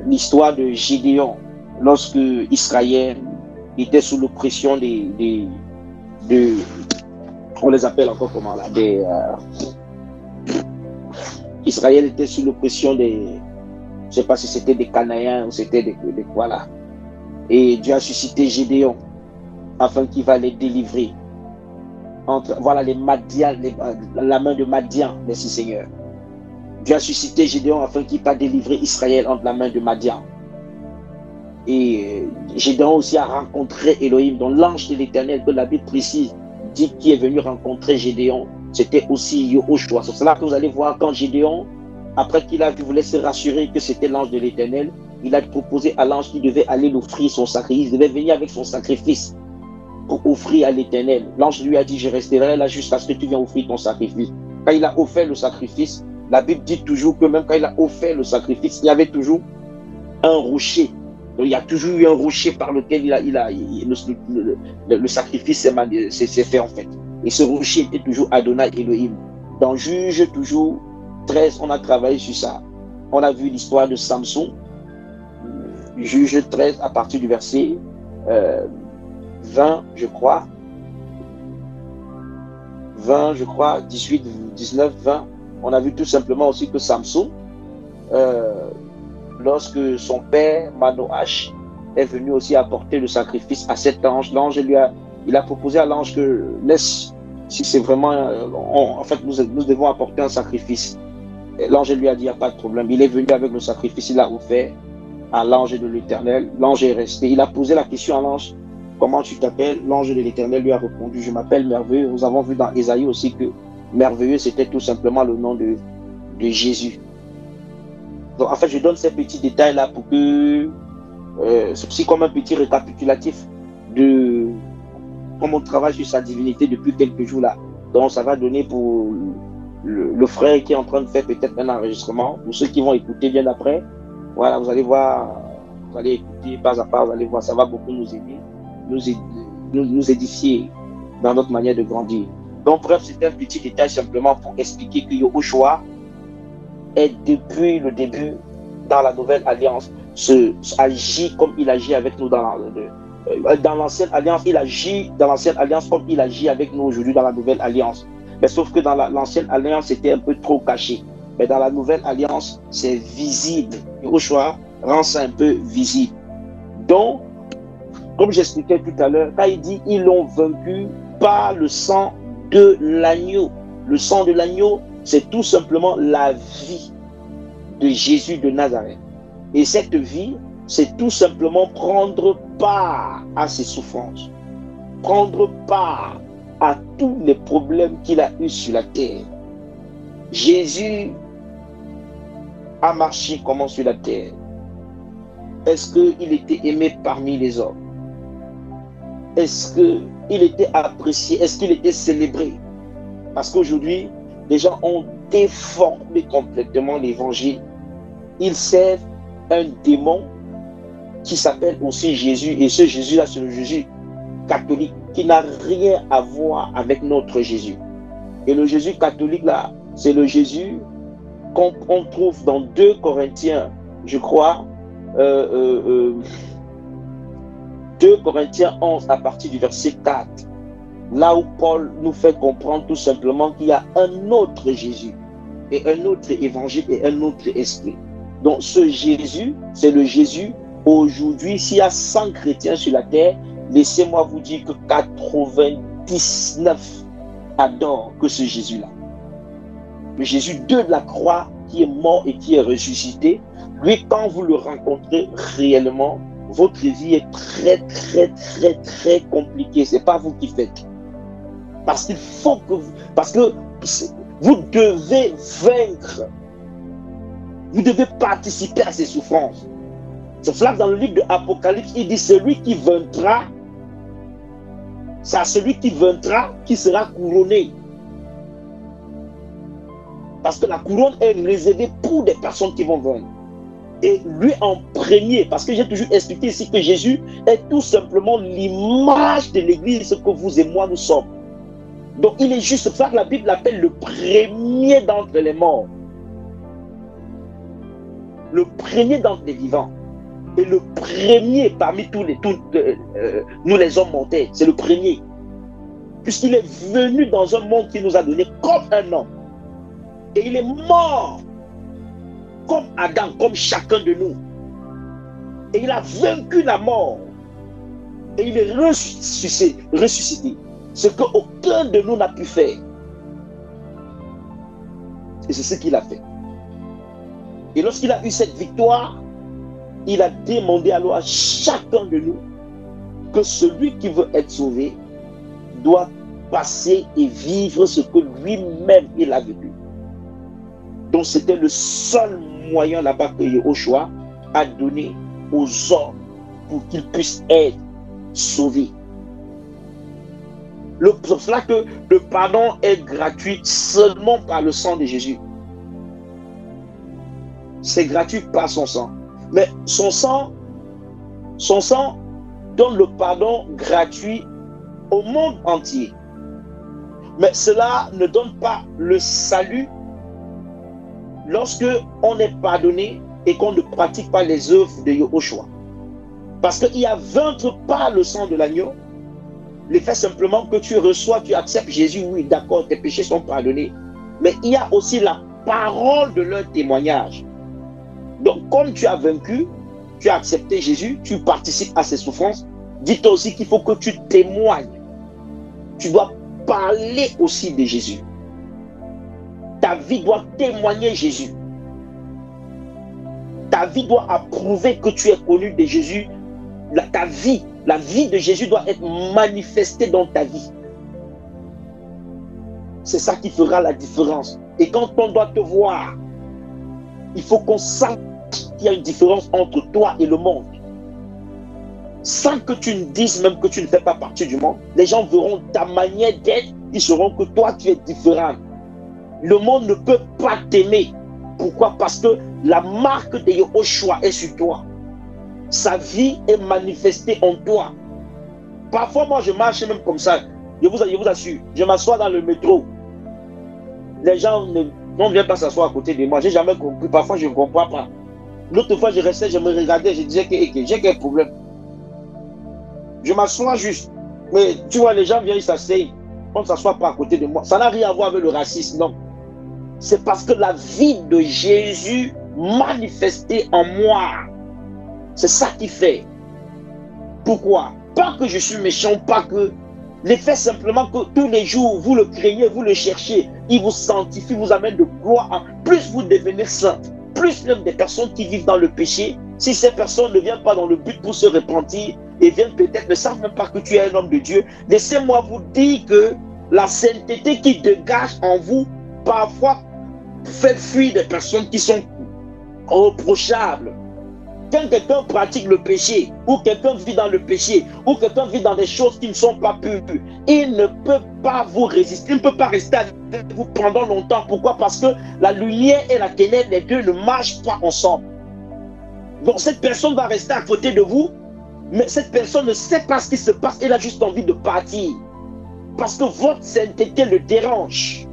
l'histoire de Gédéon, lorsque Israël était sous l'oppression on les appelle encore comment là, Israël était sous l'oppression des, je ne sais pas si c'était des Cananéens ou c'était des quoi là. Et Dieu a suscité Gédéon afin qu'il va les délivrer entre, voilà, les Madian, la main de Madian, merci Seigneur. Dieu a suscité Gédéon afin qu'il puisse délivrer Israël entre la main de Madian. Et Gédéon aussi a rencontré Elohim, dont l'ange de l'Éternel, que la Bible précise, dit qui est venu rencontrer Gédéon, c'était aussi Yoshua. C'est cela que vous allez voir quand Gédéon, après qu'il a voulu se rassurer que c'était l'ange de l'Éternel, il a proposé à l'ange qu'il devait aller l'offrir son sacrifice, il devait venir avec son sacrifice pour offrir à l'Éternel. L'ange lui a dit, je resterai là jusqu'à ce que tu viennes offrir ton sacrifice. Quand il a offert le sacrifice, la Bible dit toujours que même quand il a offert le sacrifice, il y avait toujours un rocher. Donc, il y a toujours eu un rocher par lequel le sacrifice s'est fait en fait. Et ce rocher était toujours Adonai Elohim. Dans Juge toujours 13, on a travaillé sur ça. On a vu l'histoire de Samson. Juge 13 à partir du verset 20, je crois. 20, je crois, 18, 19, 20. On a vu tout simplement aussi que Samson, lorsque son père Manoach est venu aussi apporter le sacrifice à cet ange, l'ange il a proposé à l'ange que laisse, si c'est vraiment, en fait nous devons apporter un sacrifice. L'ange lui a dit, il n'y a pas de problème. Il est venu avec le sacrifice, il l'a offert à l'ange de l'Éternel. L'ange est resté. Il a posé la question à l'ange, comment tu t'appelles? L'ange de l'Éternel lui a répondu, je m'appelle Merveilleux. Nous avons vu dans Ésaïe aussi que Merveilleux, c'était tout simplement le nom de Jésus. Donc en fait, je donne ces petits détails-là pour que c'est aussi comme un petit récapitulatif de comme on travaille sur sa divinité depuis quelques jours là. Donc ça va donner pour le frère qui est en train de faire peut-être un enregistrement, pour ceux qui vont écouter bien après. Voilà, vous allez voir, vous allez écouter pas à pas, vous allez voir, ça va beaucoup nous aider, nous édifier dans notre manière de grandir. Donc bref, c'était un petit détail simplement pour expliquer que Yahushua est depuis le début dans la nouvelle alliance, agit comme il agit avec nous dans l'ancienne alliance, il agit dans l'ancienne alliance comme il agit avec nous aujourd'hui dans la nouvelle alliance. Mais sauf que dans l'ancienne alliance, c'était un peu trop caché. Mais dans la nouvelle alliance, c'est visible. Yahushua rend ça un peu visible. Donc, comme j'expliquais tout à l'heure, quand il dit ils l'ont vaincu par le sang de l'agneau. Le sang de l'agneau, c'est tout simplement la vie de Jésus de Nazareth. Et cette vie, c'est tout simplement prendre part à ses souffrances, prendre part à tous les problèmes qu'il a eus sur la terre. Jésus a marché comment sur la terre? Est-ce qu'il était aimé parmi les hommes? Est-ce qu'il était apprécié? Est-ce qu'il était célébré? Parce qu'aujourd'hui, les gens ont déformé complètement l'évangile. Ils servent un démon qui s'appelle aussi Jésus. Et ce Jésus-là, c'est le Jésus catholique qui n'a rien à voir avec notre Jésus. Et le Jésus catholique, là, c'est le Jésus qu'on trouve dans 2 Corinthiens, je crois, 2 Corinthiens 11 à partir du verset 4. Là où Paul nous fait comprendre tout simplement qu'il y a un autre Jésus et un autre évangile et un autre esprit. Donc ce Jésus, c'est le Jésus. Aujourd'hui, s'il y a 100 chrétiens sur la terre, laissez-moi vous dire que 99 adorent que ce Jésus-là. Le Jésus de la croix qui est mort et qui est ressuscité, lui, quand vous le rencontrez réellement, votre vie est très compliquée. Ce n'est pas vous qui faites. Parce qu'il faut que vous devez vaincre. Vous devez participer à ces souffrances. C'est cela que dans le livre de l'Apocalypse, il dit celui qui vaincra, c'est à celui qui vaincra qui sera couronné. Parce que la couronne est réservée pour des personnes qui vont vaincre. Et lui en premier, parce que j'ai toujours expliqué ici que Jésus est tout simplement l'image de l'Église que vous et moi nous sommes. Donc il est juste ça que la Bible l'appelle le premier d'entre les morts. Le premier d'entre les vivants. Et le premier parmi nous les hommes mortels. C'est le premier. Puisqu'il est venu dans un monde qui nous a donné comme un homme. Et il est mort comme Adam, comme chacun de nous. Et il a vaincu la mort. Et il est ressuscité. Ce qu'aucun de nous n'a pu faire. Et c'est ce qu'il a fait. Et lorsqu'il a eu cette victoire, il a demandé alors à chacun de nous que celui qui veut être sauvé doit passer et vivre ce que lui-même il a vécu. Donc c'était le seul moyen là-bas que Yahushua a donné aux hommes pour qu'ils puissent être sauvés. C'est pour cela que le pardon est gratuit seulement par le sang de Jésus. C'est gratuit par son sang. Mais son sang donne le pardon gratuit au monde entier. Mais cela ne donne pas le salut lorsque on est pardonné et qu'on ne pratique pas les œuvres de Yahushua. Parce qu'il n'y a vaincre pas le sang de l'agneau. Le fait simplement que tu reçois, tu acceptes Jésus, oui, d'accord, tes péchés sont pardonnés. Mais il y a aussi la parole de leur témoignage. Donc, comme tu as vaincu, tu as accepté Jésus, tu participes à ses souffrances, dis-toi aussi qu'il faut que tu témoignes. Tu dois parler aussi de Jésus. Ta vie doit témoigner Jésus. Ta vie doit approuver que tu es connu de Jésus. La vie de Jésus doit être manifestée dans ta vie. C'est ça qui fera la différence. Et quand on doit te voir, il faut qu'on sache qu'il y a une différence entre toi et le monde. Sans que tu ne dises même que tu ne fais pas partie du monde, les gens verront ta manière d'être, ils sauront que toi tu es différent. Le monde ne peut pas t'aimer. Pourquoi? Parce que la marque de Yahushua est sur toi. Sa vie est manifestée en toi. Parfois, moi, je marche même comme ça. Je vous assure, je m'assois dans le métro. Les gens ne viennent pas s'asseoir à côté de moi. Je n'ai jamais compris. Parfois, je ne comprends pas. L'autre fois, je restais, je me regardais, je disais que j'ai quel problème. Je m'assois juste. Mais tu vois, les gens viennent, ils s'asseyent. On ne s'assoit pas à côté de moi. Ça n'a rien à voir avec le racisme, non. C'est parce que la vie de Jésus manifestée en moi. C'est ça qui fait. Pourquoi? Pas que je suis méchant, pas que... L'effet simplement que tous les jours, vous le craignez, vous le cherchez, il vous sanctifie, vous amène de gloire. Plus vous devenez saint, plus même des personnes qui vivent dans le péché, si ces personnes ne viennent pas dans le but pour se repentir, et viennent peut-être ne savent même pas que tu es un homme de Dieu, laissez-moi vous dire que la sainteté qui dégage en vous, parfois, fait fuir des personnes qui sont reprochables. Quand quelqu'un pratique le péché, ou quelqu'un vit dans le péché, ou quelqu'un vit dans des choses qui ne sont pas pures, il ne peut pas vous résister, il ne peut pas rester avec vous pendant longtemps. Pourquoi? Parce que la lumière et la ténèbre, les deux ne marchent pas ensemble. Donc cette personne va rester à côté de vous, mais cette personne ne sait pas ce qui se passe, elle a juste envie de partir. Parce que votre sainteté le dérange.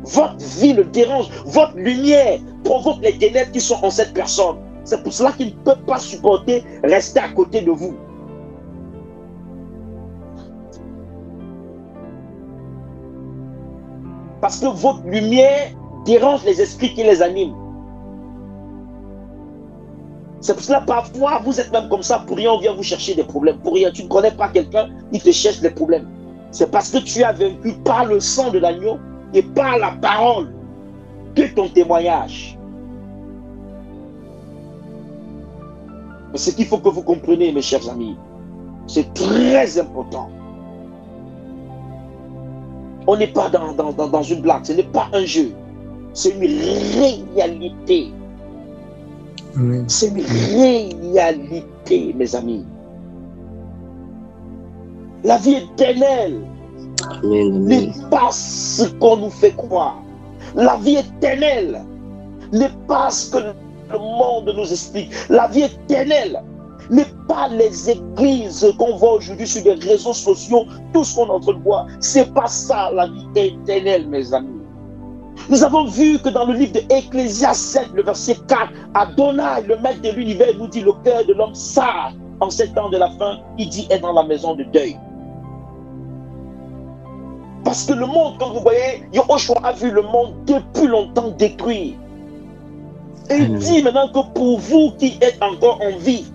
Votre vie le dérange. Votre lumière provoque les ténèbres qui sont en cette personne. C'est pour cela qu'il ne peut pas supporter rester à côté de vous. Parce que votre lumière dérange les esprits qui les animent. C'est pour cela parfois vous êtes même comme ça, pour rien on vient vous chercher des problèmes. Pour rien, tu ne connais pas quelqu'un, il te cherche des problèmes. C'est parce que tu as vaincu par le sang de l'agneau et par la parole de ton témoignage. Ce qu'il faut que vous compreniez, mes chers amis, c'est très important. On n'est pas dans une blague, ce n'est pas un jeu, c'est une réalité. Oui. C'est une réalité, mes amis. La vie éternelle n'est pas ce qu'on nous fait croire. La vie éternelle n'est pas ce que le monde nous explique. La vie éternelle n'est pas les églises qu'on voit aujourd'hui sur les réseaux sociaux, tout ce qu'on est en train de voir. C'est pas ça la vie éternelle, mes amis. Nous avons vu que dans le livre de Ecclésiaste 7, le verset 4, Adonai, le maître de l'univers, nous dit le cœur de l'homme sage en ces temps de la fin, il dit est dans la maison de deuil. Parce que le monde, comme vous voyez, Yahushua a vu le monde depuis longtemps détruit. Et il dit maintenant que pour vous qui êtes encore en vie,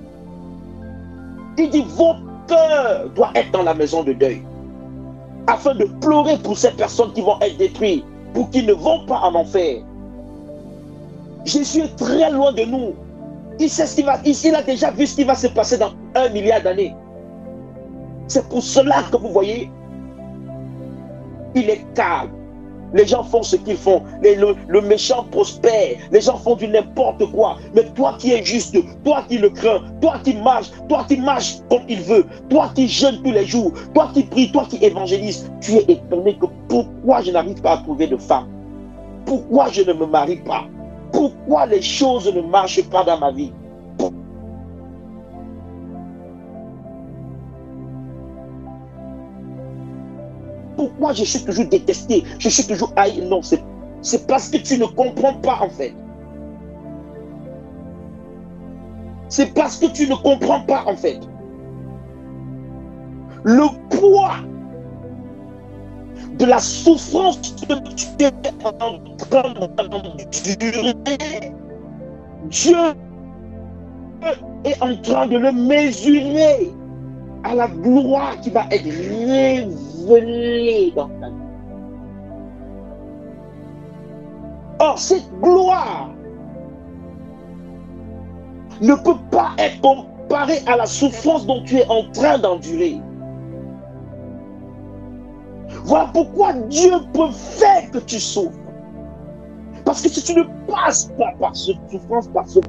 il dit votre cœur doit être dans la maison de deuil. Afin de pleurer pour ces personnes qui vont être détruites, pour qu'ils ne vont pas en enfer. Jésus est très loin de nous. Il sait ce qui va, il a déjà vu ce qui va se passer dans 1 milliard d'années. C'est pour cela que vous voyez, il est calme. Les gens font ce qu'ils font. Le méchant prospère. Les gens font du n'importe quoi. Mais toi qui es juste, toi qui le crains, toi qui marches comme il veut, toi qui jeûnes tous les jours, toi qui pries, toi qui évangélises, tu es étonné que pourquoi je n'arrive pas à trouver de femme? Pourquoi je ne me marie pas? Pourquoi les choses ne marchent pas dans ma vie? Pourquoi je suis toujours détesté? Je suis toujours haï? Non, c'est parce que tu ne comprends pas en fait. C'est parce que tu ne comprends pas en fait. Le poids de la souffrance que tu es en train d'endurer, Dieu est en train de le mesurer à la gloire qui va être révélée dans ta vie. Or, cette gloire ne peut pas être comparée à la souffrance dont tu es en train d'endurer. Voilà pourquoi Dieu peut faire que tu souffres. Parce que si tu ne passes pas par cette souffrance, parce que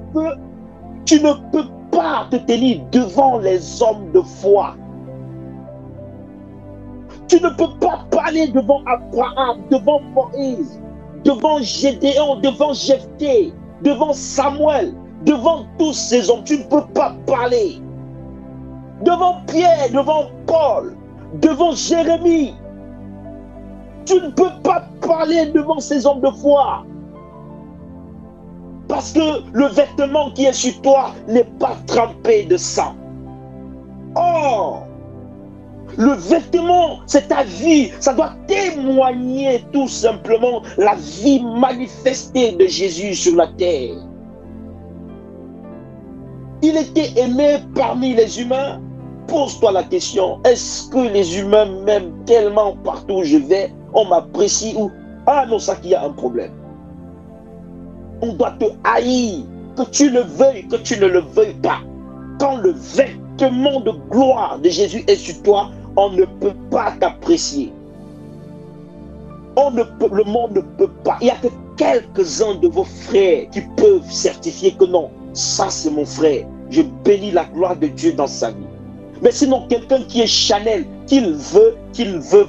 tu ne peux pas te tenir devant les hommes de foi. Tu ne peux pas parler devant Abraham, devant Moïse, devant Gédéon, devant Jephthé, devant Samuel, devant tous ces hommes. Tu ne peux pas parler. Devant Pierre, devant Paul, devant Jérémie. Tu ne peux pas parler devant ces hommes de foi. Parce que le vêtement qui est sur toi n'est pas trempé de sang. Or, le vêtement, c'est ta vie. Ça doit témoigner tout simplement la vie manifestée de Jésus sur la terre. Il était aimé parmi les humains. Pose-toi la question, est-ce que les humains m'aiment tellement partout où je vais? On m'apprécie ou... Ah non, ça qu'il y a un problème. On doit te haïr, que tu le veuilles, que tu ne le veuilles pas. Quand le vêtement de gloire de Jésus est sur toi, on ne peut pas t'apprécier. Le monde ne peut pas. Il n'y a que quelques-uns de vos frères qui peuvent certifier que non, ça c'est mon frère. Je bénis la gloire de Dieu dans sa vie. Mais sinon, quelqu'un qui est Chanel, qu'il veut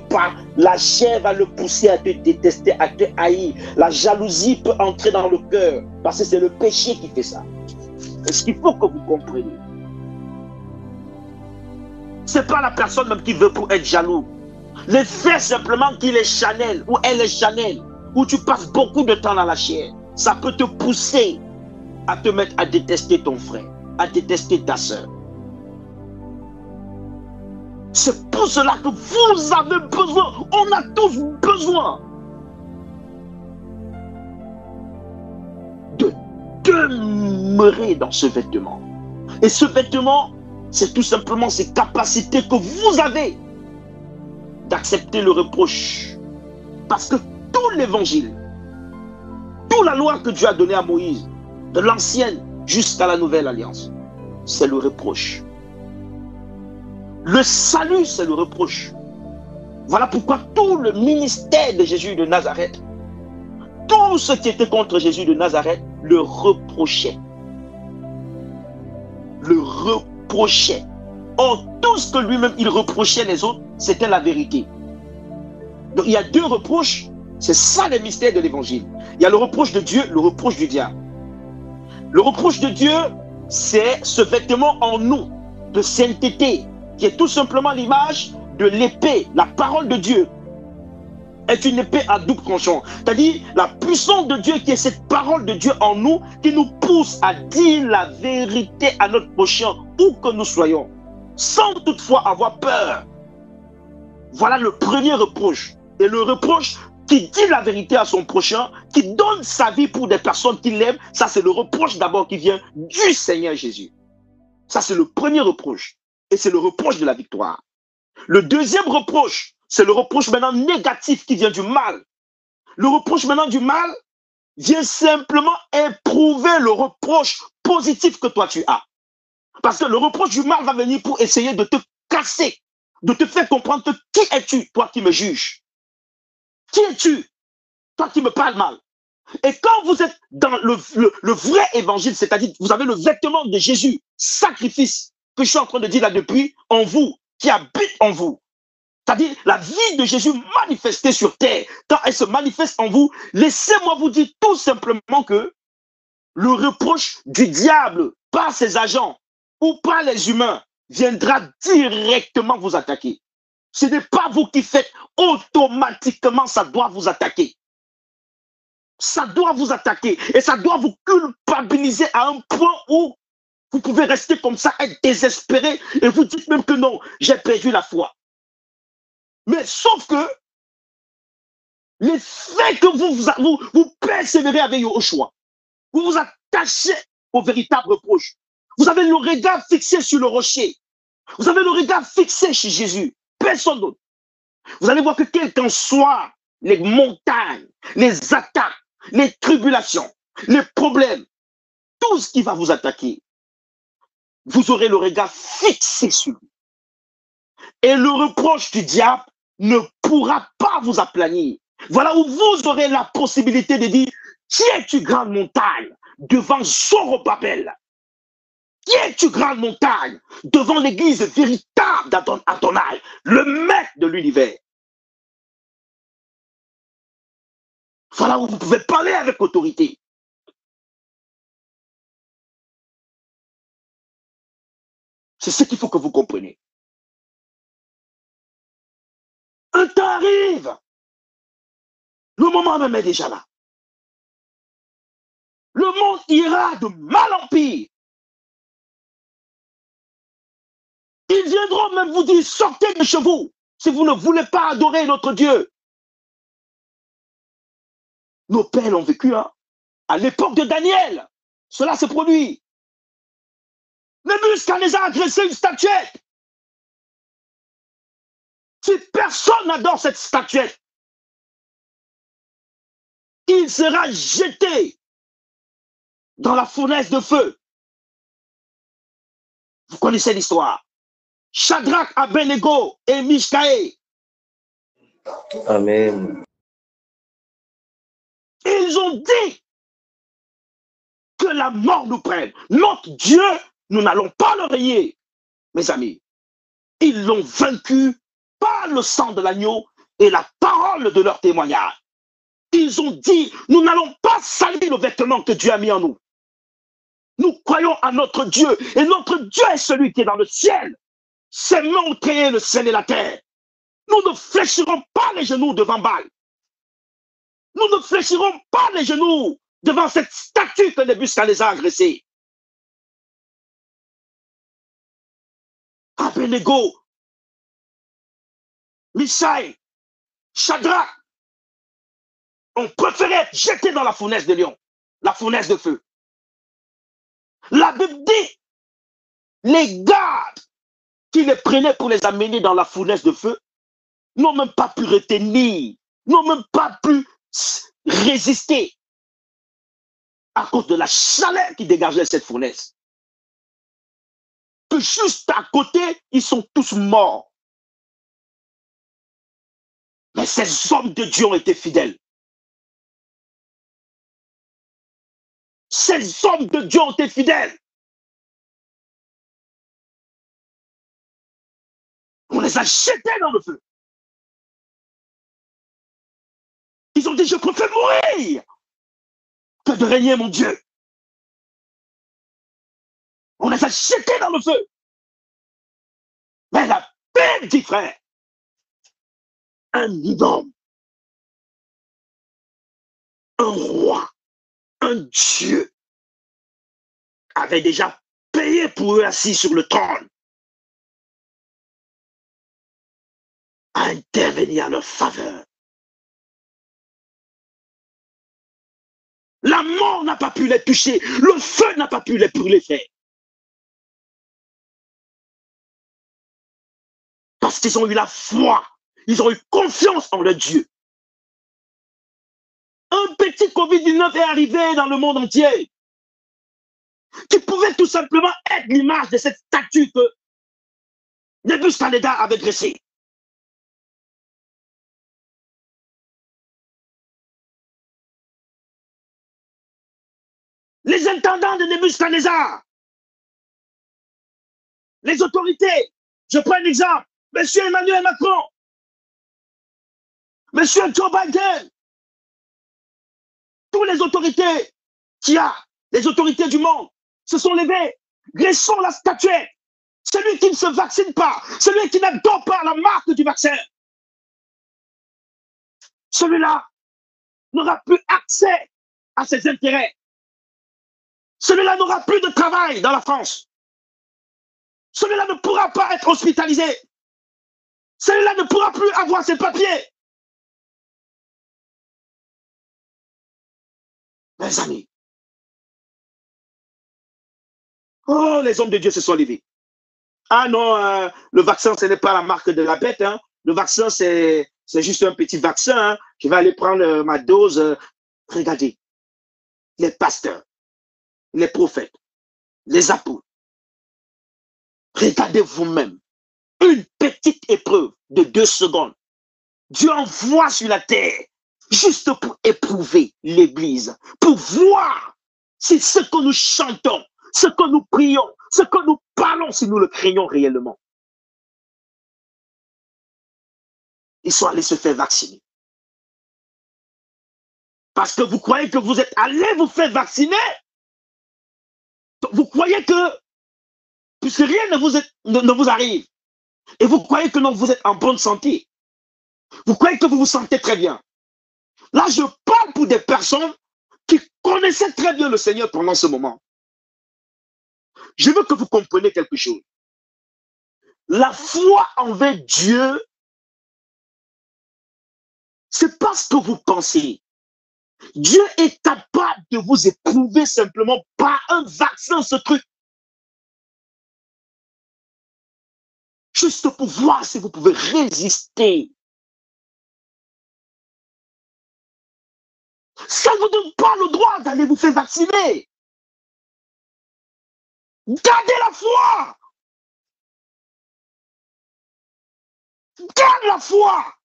pas, la chair va le pousser à te détester, à te haïr. La jalousie peut entrer dans le cœur, parce que c'est le péché qui fait ça. C'est ce qu'il faut que vous compreniez. C'est pas la personne même qui veut pour être jaloux. Le fait simplement qu'il est Chanel, ou elle est Chanel, où tu passes beaucoup de temps dans la chair, ça peut te pousser à te mettre à détester ton frère, à détester ta soeur. C'est pour cela que vous avez besoin, on a tous besoin de demeurer dans ce vêtement. Et ce vêtement, c'est tout simplement ces capacités que vous avez d'accepter le reproche. Parce que tout l'évangile, toute la loi que Dieu a donnée à Moïse, de l'ancienne jusqu'à la nouvelle alliance, c'est le reproche. Le salut, c'est le reproche. Voilà pourquoi tout le ministère de Jésus de Nazareth, tous ceux qui étaient contre Jésus de Nazareth, le reprochaient. Le reprochaient. Or, tout ce que lui-même, il reprochait les autres, c'était la vérité. Donc, il y a deux reproches. C'est ça le mystère de l'évangile. Il y a le reproche de Dieu, le reproche du diable. Le reproche de Dieu, c'est ce vêtement en nous, de sainteté, qui est tout simplement l'image de l'épée. La parole de Dieu est une épée à double tranchant. C'est-à-dire la puissance de Dieu qui est cette parole de Dieu en nous, qui nous pousse à dire la vérité à notre prochain, où que nous soyons, sans toutefois avoir peur. Voilà le premier reproche. Et le reproche qui dit la vérité à son prochain, qui donne sa vie pour des personnes qui l'aiment, ça c'est le reproche d'abord qui vient du Seigneur Jésus. Ça c'est le premier reproche. Et c'est le reproche de la victoire. Le deuxième reproche, c'est le reproche maintenant négatif qui vient du mal. Le reproche maintenant du mal vient simplement éprouver le reproche positif que toi tu as. Parce que le reproche du mal va venir pour essayer de te casser, de te faire comprendre que qui es-tu, toi qui me juges? Qui es-tu, toi qui me parles mal? Et quand vous êtes dans le vrai évangile, c'est-à-dire vous avez le vêtement de Jésus, sacrifice, que je suis en train de dire là depuis, en vous, qui habite en vous. C'est-à-dire la vie de Jésus manifestée sur terre. Quand elle se manifeste en vous, laissez-moi vous dire tout simplement que le reproche du diable par ses agents ou par les humains viendra directement vous attaquer. Ce n'est pas vous qui faites, automatiquement ça doit vous attaquer. Ça doit vous attaquer et ça doit vous culpabiliser à un point où vous pouvez rester comme ça, être désespéré et vous dites même que non, j'ai perdu la foi. Mais sauf que les faits que vous persévérez avec Yoshua, vous vous attachez au véritable reproche. Vous avez le regard fixé sur le rocher. Vous avez le regard fixé chez Jésus. Personne d'autre. Vous allez voir que quelles qu'en soient les montagnes, les attaques, les tribulations, les problèmes, tout ce qui va vous attaquer, vous aurez le regard fixé sur lui. Et le reproche du diable ne pourra pas vous aplanir. Voilà où vous aurez la possibilité de dire, qui es-tu grande montagne devant Zorobabel? Qui es-tu grande montagne devant l'église véritable d'Adonai, le maître de l'univers? Voilà où vous pouvez parler avec autorité. C'est ce qu'il faut que vous compreniez. Un temps arrive. Le moment même est déjà là. Le monde ira de mal en pire. Ils viendront même vous dire, sortez de chez vous, si vous ne voulez pas adorer notre Dieu. Nos pères l'ont vécu, hein. À l'époque de Daniel, cela s'est produit. Nebuchadnezzar a agressé une statuette. Si personne n'adore cette statuette, il sera jeté dans la fournaise de feu. Vous connaissez l'histoire. Shadrach, Abednego et Mishkaï. Amen. Ils ont dit que la mort nous prenne. Notre Dieu, nous n'allons pas le rayer, mes amis. Ils l'ont vaincu par le sang de l'agneau et la parole de leur témoignage. Ils ont dit, nous n'allons pas salir le vêtement que Dieu a mis en nous. Nous croyons à notre Dieu et notre Dieu est celui qui est dans le ciel. Ses mains ont créé le ciel et la terre. Nous ne fléchirons pas les genoux devant Baal. Nous ne fléchirons pas les genoux devant cette statue que Nebuchadnezzar a agressée. Abednego, Mishaël, Shadrach ont préféré être jetés dans la fournaise de lion, la fournaise de feu. La Bible dit, les gardes qui les prenaient pour les amener dans la fournaise de feu n'ont même pas pu retenir, n'ont même pas pu résister à cause de la chaleur qui dégageait cette fournaise. Que juste à côté, ils sont tous morts. Mais ces hommes de Dieu ont été fidèles. Ces hommes de Dieu ont été fidèles. On les a jetés dans le feu. Ils ont dit, je préfère mourir que de régner mon Dieu. On les a jetés dans le feu. Mais la Bible dit, frère, un homme, un roi, un Dieu avait déjà payé pour eux assis sur le trône à intervenir à leur faveur. La mort n'a pas pu les toucher, le feu n'a pas pu les brûler, frère. Parce qu'ils ont eu la foi, ils ont eu confiance en leur Dieu. Un petit Covid-19 est arrivé dans le monde entier, qui pouvait tout simplement être l'image de cette statue que Nebuchadnezzar avait dressée. Les intendants de Nebuchadnezzar, les autorités, je prends un exemple, M. Emmanuel Macron, M. Joe Biden, toutes les autorités qu'il y a, les autorités du monde, se sont levées, dressons la statuette. Celui qui ne se vaccine pas, celui qui n'adopte pas la marque du vaccin, celui-là n'aura plus accès à ses intérêts. Celui-là n'aura plus de travail dans la France. Celui-là ne pourra pas être hospitalisé. Celui-là ne pourra plus avoir ses papiers. Mes amis, oh, les hommes de Dieu se sont levés. Ah non, le vaccin, ce n'est pas la marque de la bête. Hein. Le vaccin, c'est juste un petit vaccin. Hein. Je vais aller prendre ma dose. Regardez, les pasteurs, les prophètes, les apôtres. Regardez vous-même. Une petite épreuve de 2 secondes. Dieu envoie sur la terre juste pour éprouver l'Église, pour voir si ce que nous chantons, ce que nous prions, ce que nous parlons, si nous le craignons réellement. Ils sont allés se faire vacciner. Parce que vous croyez que vous êtes allés vous faire vacciner? Vous croyez que, puisque rien ne vous arrive, et vous croyez que non, vous êtes en bonne santé, vous croyez que vous vous sentez très bien. Là, je parle pour des personnes qui connaissaient très bien le Seigneur pendant ce moment. Je veux que vous compreniez quelque chose. La foi envers Dieu, c'est pas ce que vous pensez. Dieu est capable de vous éprouver simplement par un vaccin, ce truc. Juste pour voir si vous pouvez résister. Ça ne vous donne pas le droit d'aller vous faire vacciner. Gardez la foi. Garde la foi.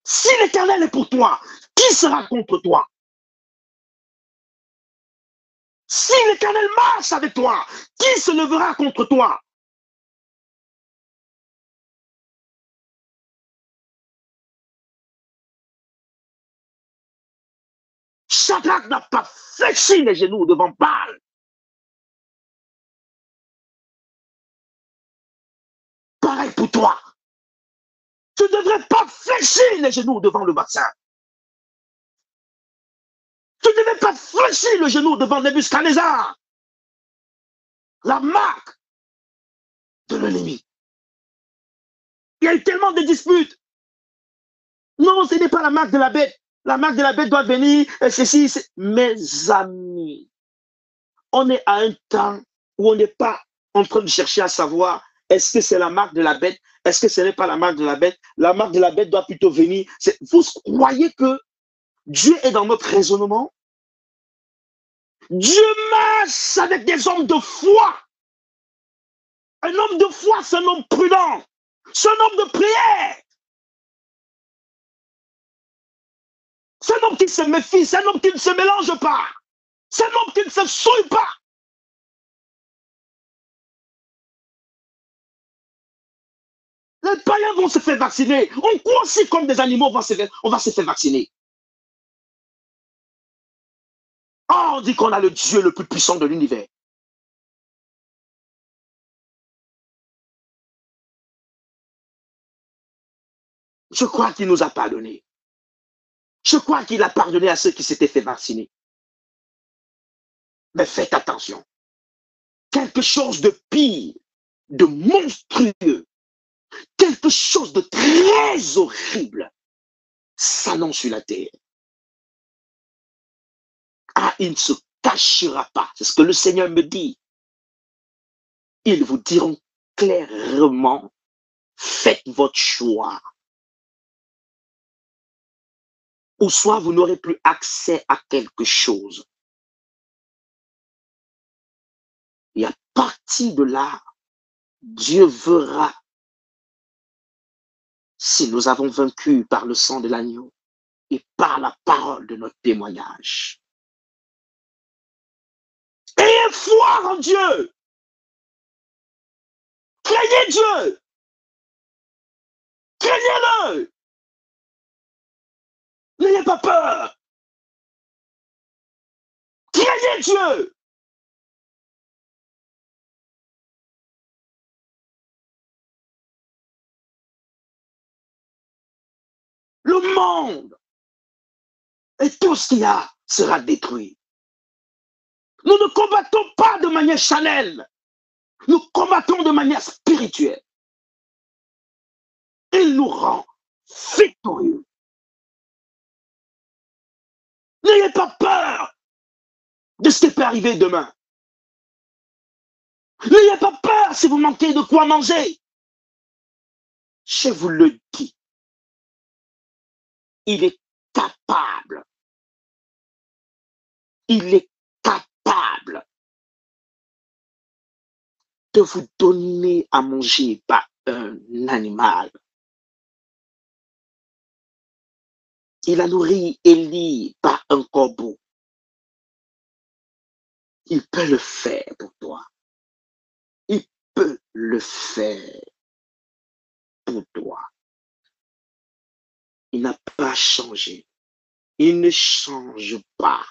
Si l'Éternel est pour toi, qui sera contre toi? Si l'Éternel marche avec toi, qui se levera contre toi? Shadrach n'a pas fléchi les genoux devant Baal. Pareil pour toi. Tu ne devrais pas fléchir les genoux devant le vaccin. Tu ne devrais pas fléchir le genou devant Nebuchadnezzar. La marque de l'ennemi. Il y a eu tellement de disputes. Non, ce n'est pas la marque de la bête. La marque de la bête doit venir, ceci, mes amis. On est à un temps où on n'est pas en train de chercher à savoir est-ce que c'est la marque de la bête, est-ce que ce n'est pas la marque de la bête. La marque de la bête doit plutôt venir. Vous croyez que Dieu est dans notre raisonnement? Dieu marche avec des hommes de foi. Un homme de foi, c'est un homme prudent. C'est un homme de prière. C'est un homme qui se méfie, c'est un homme qui ne se mélange pas. C'est un homme qui ne se souille pas. Les païens vont se faire vacciner. On court aussi comme des animaux, on va se faire vacciner. Oh, on dit qu'on a le Dieu le plus puissant de l'univers. Je crois qu'il nous a pardonné. Je crois qu'il a pardonné à ceux qui s'étaient fait vacciner. Mais faites attention. Quelque chose de pire, de monstrueux, quelque chose de très horrible s'annonce sur la terre. Ah, il ne se cachera pas. C'est ce que le Seigneur me dit. Ils vous diront clairement, faites votre choix. ou soit vous n'aurez plus accès à quelque chose. Et à partir de là, Dieu verra si nous avons vaincu par le sang de l'agneau et par la parole de notre témoignage. Ayez foi en Dieu. Craignez Dieu. Craignez-le. N'ayez pas peur. Craignez Dieu. Le monde et tout ce qu'il y a sera détruit. Nous ne combattons pas de manière charnelle. Nous combattons de manière spirituelle. Il nous rend victorieux. N'ayez pas peur de ce qui peut arriver demain. N'ayez pas peur si vous manquez de quoi manger. Je vous le dis. Il est capable. Il est capable de vous donner à manger par un animal. Il a nourri Élie par un corbeau. Il peut le faire pour toi. Il peut le faire pour toi. Il n'a pas changé. Il ne change pas.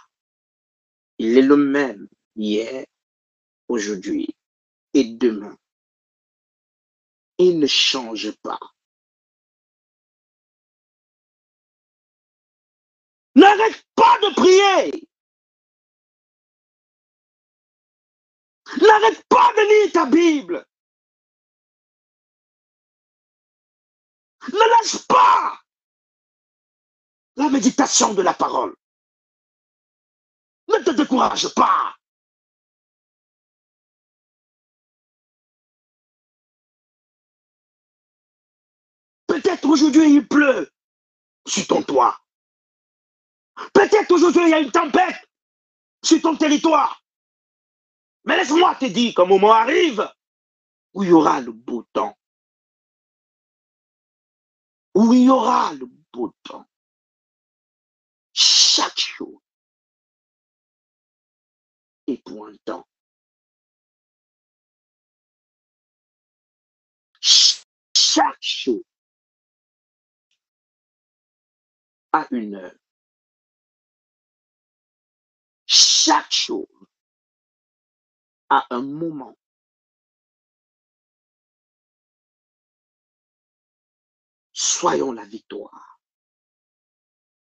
Il est le même hier, aujourd'hui et demain. Il ne change pas. N'arrête pas de prier. N'arrête pas de lire ta Bible. Ne lâche pas la méditation de la parole. Ne te décourage pas. Peut-être aujourd'hui il pleut sur ton toit. Peut-être aujourd'hui il y a une tempête sur ton territoire. Mais laisse-moi te dire qu'un moment arrive où il y aura le beau temps. Où il y aura le beau temps. Chaque chose est pour un temps. Chaque chose a une heure. Chaque chose a un moment. Soyons la victoire.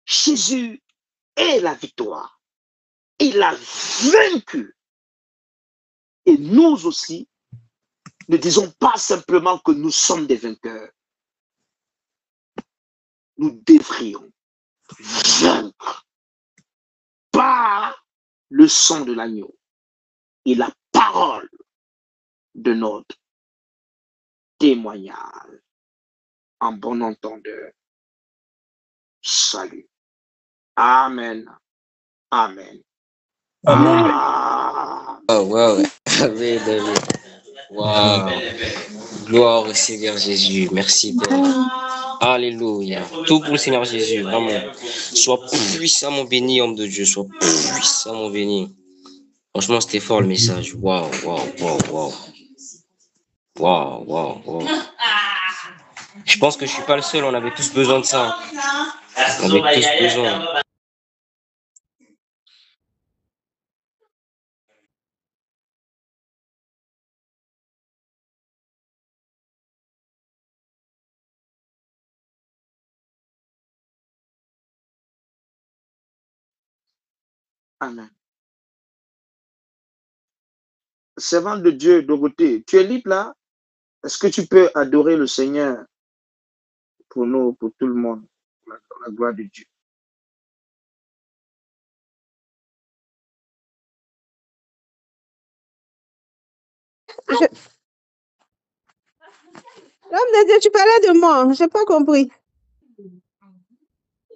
Jésus est la victoire. Il a vaincu. Et nous aussi, ne disons pas simplement que nous sommes des vainqueurs. Nous devrions vaincre par le sang de l'agneau et la parole de notre témoignage. En bon entendeur, salut. Amen. Amen. Amen. Ah. Oh, wow. Amen, amen. Wow. Gloire au Seigneur Jésus. Merci, Père. Alléluia. Tout pour le Seigneur Jésus, vraiment. Sois puissamment béni, homme de Dieu. Sois puissamment béni. Franchement, c'était fort le message. Waouh, waouh, waouh, waouh. Waouh, waouh, waouh. Je pense que je suis pas le seul, on avait tous besoin de ça. On avait tous besoin. Amen. Servante de Dieu, Dorothée, tu es libre là? Est-ce que tu peux adorer le Seigneur pour nous, pour tout le monde, dans la gloire de Dieu? L'homme de Dieu, tu parlais de moi, je n'ai pas compris.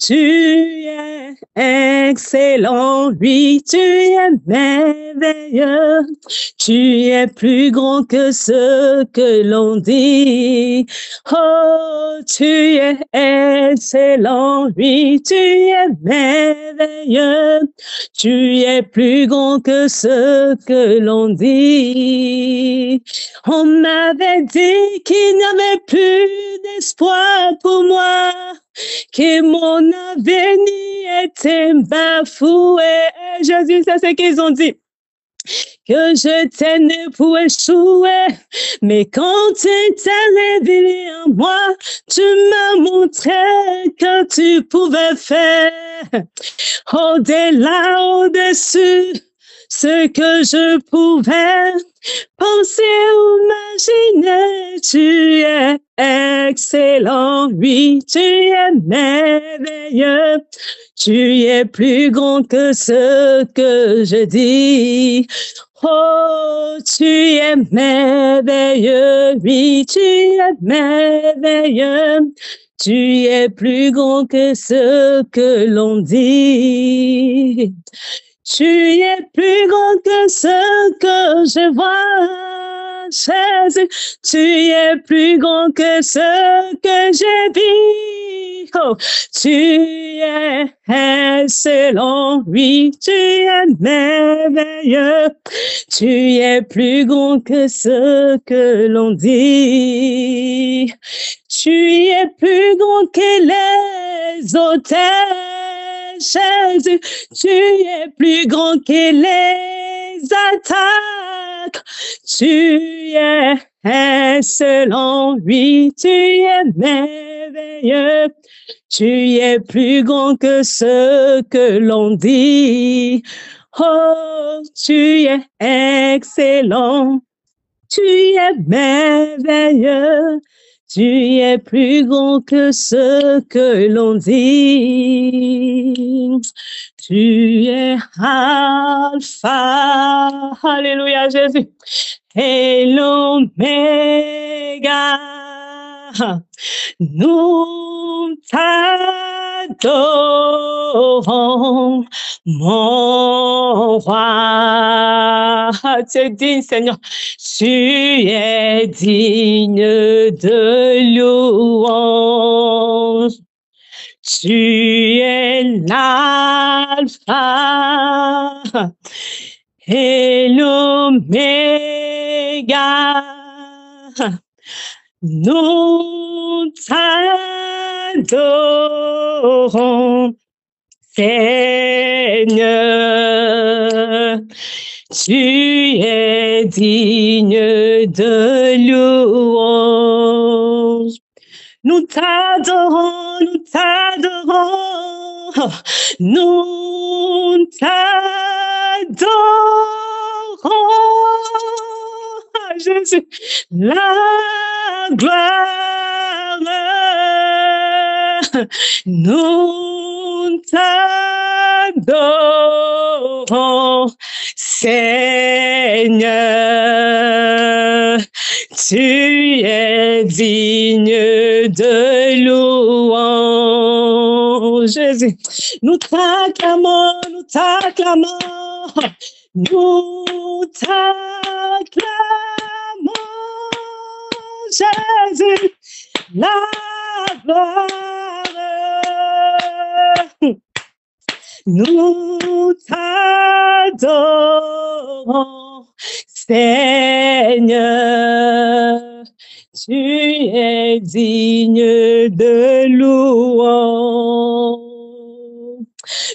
Tu es excellent, oui, tu es merveilleux. Tu es plus grand que ce que l'on dit. Oh, tu es excellent, oui, tu es merveilleux. Tu es plus grand que ce que l'on dit. On m'avait dit qu'il n'y avait plus d'espoir pour moi, que mon avenir était bafoué. Jésus, c'est ce qu'ils ont dit, que j'étais né pour échouer. Mais quand tu t'es révélé en moi, tu m'as montré que tu pouvais faire au-delà, au-dessus, ce que je pouvais penser ou imaginer. Tu es excellent, oui, tu es merveilleux. Tu es plus grand que ce que je dis. Oh, tu es merveilleux, oui, tu es merveilleux. Tu es plus grand que ce que l'on dit. Tu es plus grand que ce que je vois, Jésus. Tu es plus grand que ce que j'ai vu. Oh, tu es excellent, oui, tu es merveilleux. Tu es plus grand que ce que l'on dit. Tu es plus grand que les hôtels, Jésus. Tu es plus grand que les attaques. Tu es excellent, oui, tu es merveilleux. Tu es plus grand que ce que l'on dit. Oh, tu es excellent. Tu es merveilleux. Tu es plus grand que ce que l'on dit. Tu es Alpha, alléluia Jésus, et l'Oméga. Nous t'adorons, mon roi. Tu es digne, Seigneur. Tu es digne de louange. Tu es l'alpha et l'oméga. Nous t'adorons, Seigneur. Tu es digne de louange. Nous t'adorons, nous t'adorons, nous t'adorons, Jésus, la gloire. Nous t'adorons, Seigneur. Tu es digne de louange, Jésus. Nous t'acclamons, nous t'acclamons, nous t'acclamons, Jésus, la gloire. Nous t'adorons, Seigneur. Tu es digne de louange.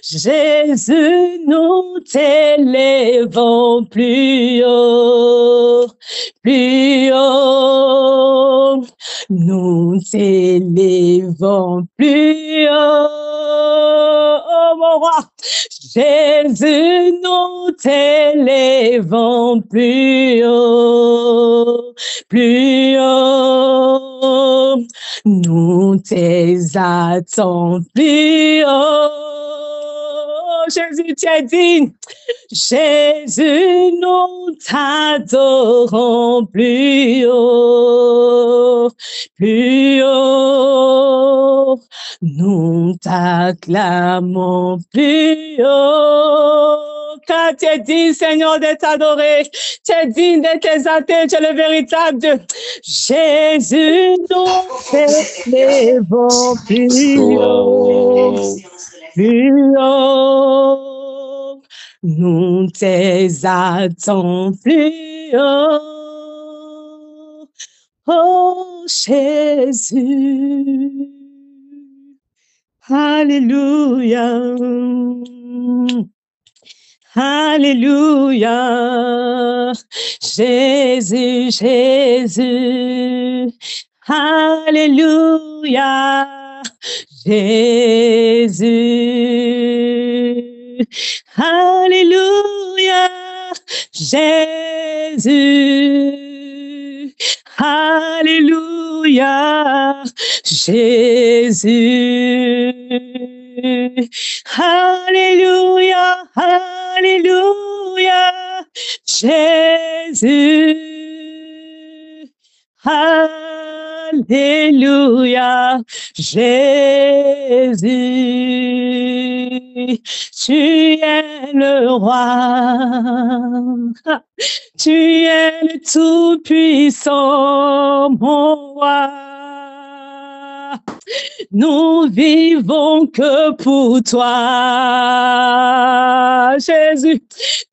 Jésus, nous t'élèvons plus haut, plus haut. Nous t'élèvons plus haut, oh mon roi. Jésus, nous t'élèvons plus haut, plus haut. Nous t'exaltons plus haut. Jésus, tu es digne. Jésus, nous t'adorons plus haut, plus haut. Nous t'acclamons plus haut, car tu es digne, Seigneur, de t'adorer. Tu es digne de t'exalter, tu es le véritable Dieu. Jésus, nous t'élèvons plus haut, plus haut. Nous t'exaltons plus haut. Oh Jésus, Alléluia, Alléluia, Jésus, Jésus, Alléluia, Jésus, Alléluia, Jésus, Alléluia, Jésus, Alléluia, Alléluia, Jésus, Alléluia, Jésus, tu es le roi, tu es le tout-puissant, mon roi. Nous vivons que pour toi, Jésus.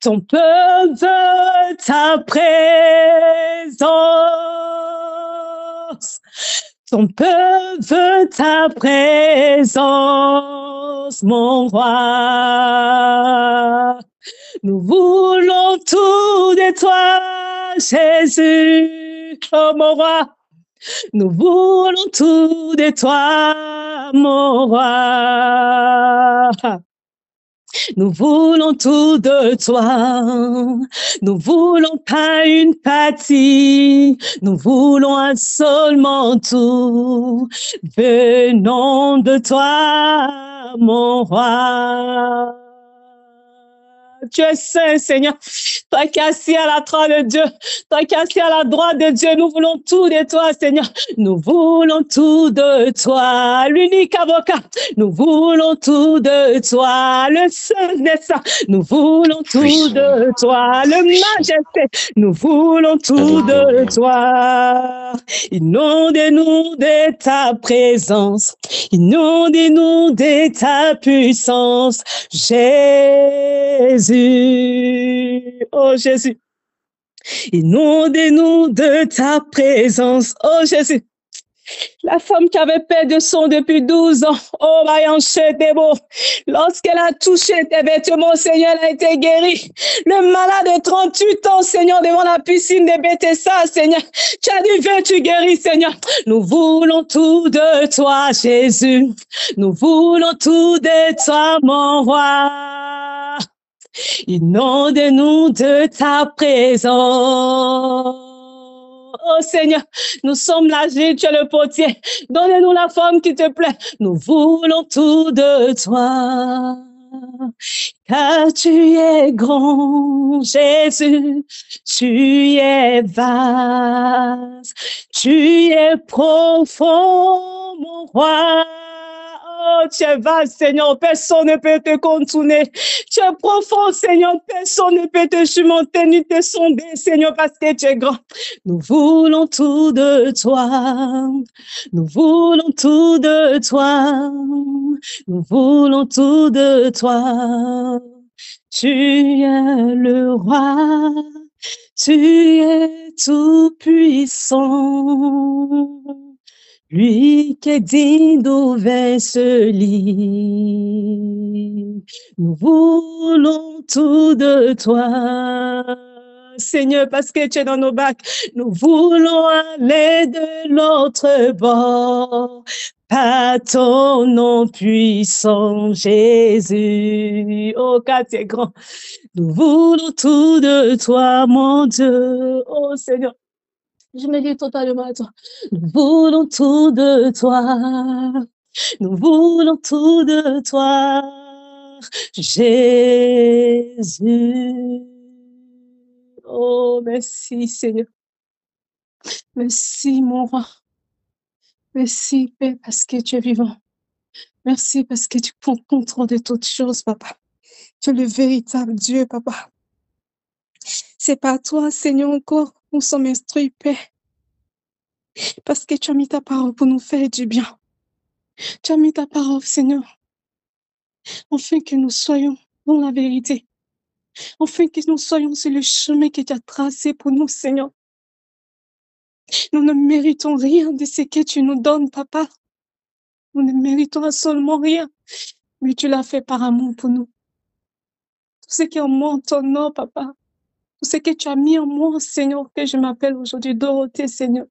Ton peuple veut ta présence. Ton peuple veut ta présence, mon roi. Nous voulons tout de toi, Jésus, oh mon roi. Nous voulons tout de toi, mon roi. Nous voulons tout de toi. Nous voulons pas une partie. Nous voulons seulement tout. Venons de toi, mon roi. Tu es saint, Seigneur. Toi qui es assis à la droite de Dieu. Toi qui es assis à la droite de Dieu. Nous voulons tout de toi, Seigneur. Nous voulons tout de toi. L'unique avocat. Nous voulons tout de toi. Le Saint des saints. Nous voulons tout de toi. Le Majesté. Nous voulons tout de toi. Inonde-nous de ta présence. Inonde-nous de ta puissance. Jésus, oh Jésus, inonde-nous de ta présence, oh Jésus. La femme qui avait perdu son depuis 12 ans, oh Mayanche Debo, lorsqu'elle a touché tes vêtements, Seigneur, elle a été guérie. Le malade de 38 ans, Seigneur, devant la piscine de Bethesda, Seigneur, tu as dit, veux tu guéris, Seigneur. Nous voulons tout de toi, Jésus. Nous voulons tout de toi, mon roi. Inonde-nous de ta présence. Oh Seigneur, nous sommes là, tu es le potier. Donne-nous la forme qui te plaît. Nous voulons tout de toi. Car tu es grand, Jésus. Tu es vaste. Tu es profond, mon roi. Oh, tu es vaste, Seigneur. Personne ne peut te contourner. Tu es profond, Seigneur. Personne ne peut te surmonter ni te sonder, Seigneur, parce que tu es grand. Nous voulons tout de toi. Nous voulons tout de toi. Nous voulons tout de toi. Tu es le roi. Tu es tout puissant. Lui qui est digne d'ouvrir ce lit. Nous voulons tout de toi. Seigneur, parce que tu es dans nos bacs, nous voulons aller de l'autre bord. Par ton nom puissant, Jésus. Oh, car tu es grand. Nous voulons tout de toi, mon Dieu. Oh, Seigneur. Je me lis totalement à toi. Nous voulons tout de toi. Nous voulons tout de toi, Jésus. Oh, merci, Seigneur. Merci, mon roi. Merci, Père, parce que tu es vivant. Merci parce que tu prends contrôle de toutes choses, papa. Tu es le véritable Dieu, papa. C'est pas toi, Seigneur, encore. Nous sommes instruits, Père. Parce que tu as mis ta parole pour nous faire du bien. Tu as mis ta parole, Seigneur, afin que nous soyons dans la vérité. Afin que nous soyons sur le chemin que tu as tracé pour nous, Seigneur. Nous ne méritons rien de ce que tu nous donnes, papa. Nous ne méritons absolument rien. Mais tu l'as fait par amour pour nous. Tout ce qui est en moi, en ton nom, papa. Tout ce que tu as mis en moi, Seigneur, que je m'appelle aujourd'hui Dorothée, Seigneur.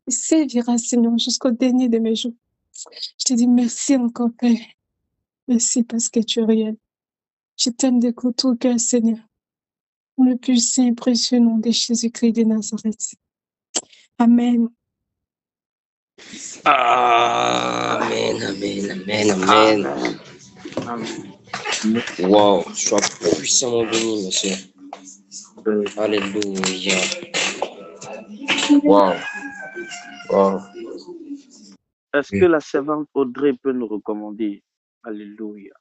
Et servira, Seigneur, jusqu'au dernier de mes jours. Je te dis merci encore, Père. Merci parce que tu es réel. Je t'aime de tout cœur, Seigneur. Dans le plus saint et précieux nom de Jésus-Christ de Nazareth. Amen. Amen, amen, amen, amen. Amen. Wow, sois puissamment béni, monsieur. Alléluia. Wow. Wow. Est-ce que la servante Audrey peut nous recommander? Alléluia.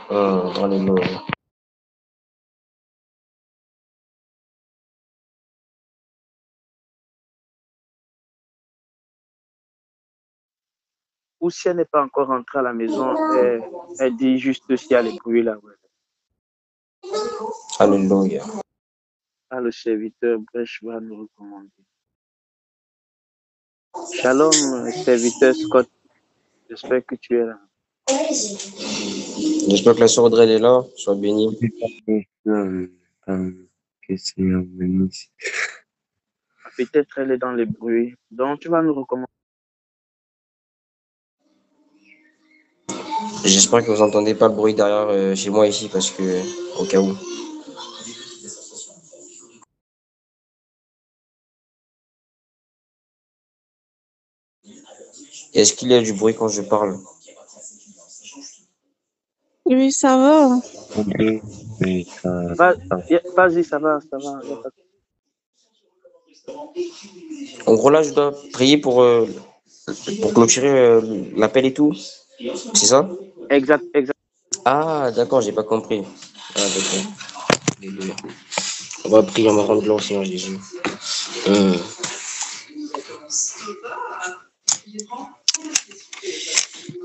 Alléluia. Ou si elle n'est pas encore rentrée à la maison, elle dit juste s'il y a les bruits là. Ouais. Alléluia. Ah, le serviteur Brèche va nous recommander. Shalom, serviteur Scott. J'espère que tu es là. J'espère que la soeur Audrey est là. Sois béni. Que Seigneur bénisse. Peut-être elle est dans les bruits. Donc, tu vas nous recommander. J'espère que vous n'entendez pas le bruit derrière chez moi ici parce que, au cas où. Est-ce qu'il y a du bruit quand je parle? Oui, ça va. Oui, Vas-y, ça va. En gros, là, je dois prier pour clôturer l'appel et tout. C'est ça? Exact. Ah, d'accord, j'ai pas compris. Ah, d'accord. Alléluia. On va prier, on va rendre gloire au Seigneur Jésus.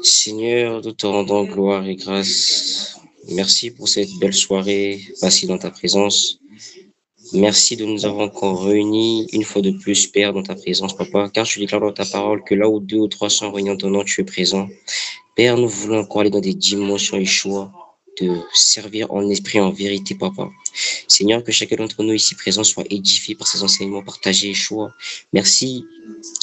Seigneur, nous te rendons gloire et grâce. Merci pour cette belle soirée passée dans ta présence. Merci de nous avoir encore réunis une fois de plus, Père, dans ta présence, Papa, car tu déclares dans ta parole que là où 2 ou 3 sont réunis en ton nom, tu es présent. Père, nous voulons encore aller dans des dimensions et choix de servir en esprit, en vérité, Papa. Seigneur, que chacun d'entre nous ici présents soit édifié par ces enseignements partagés et choix. Merci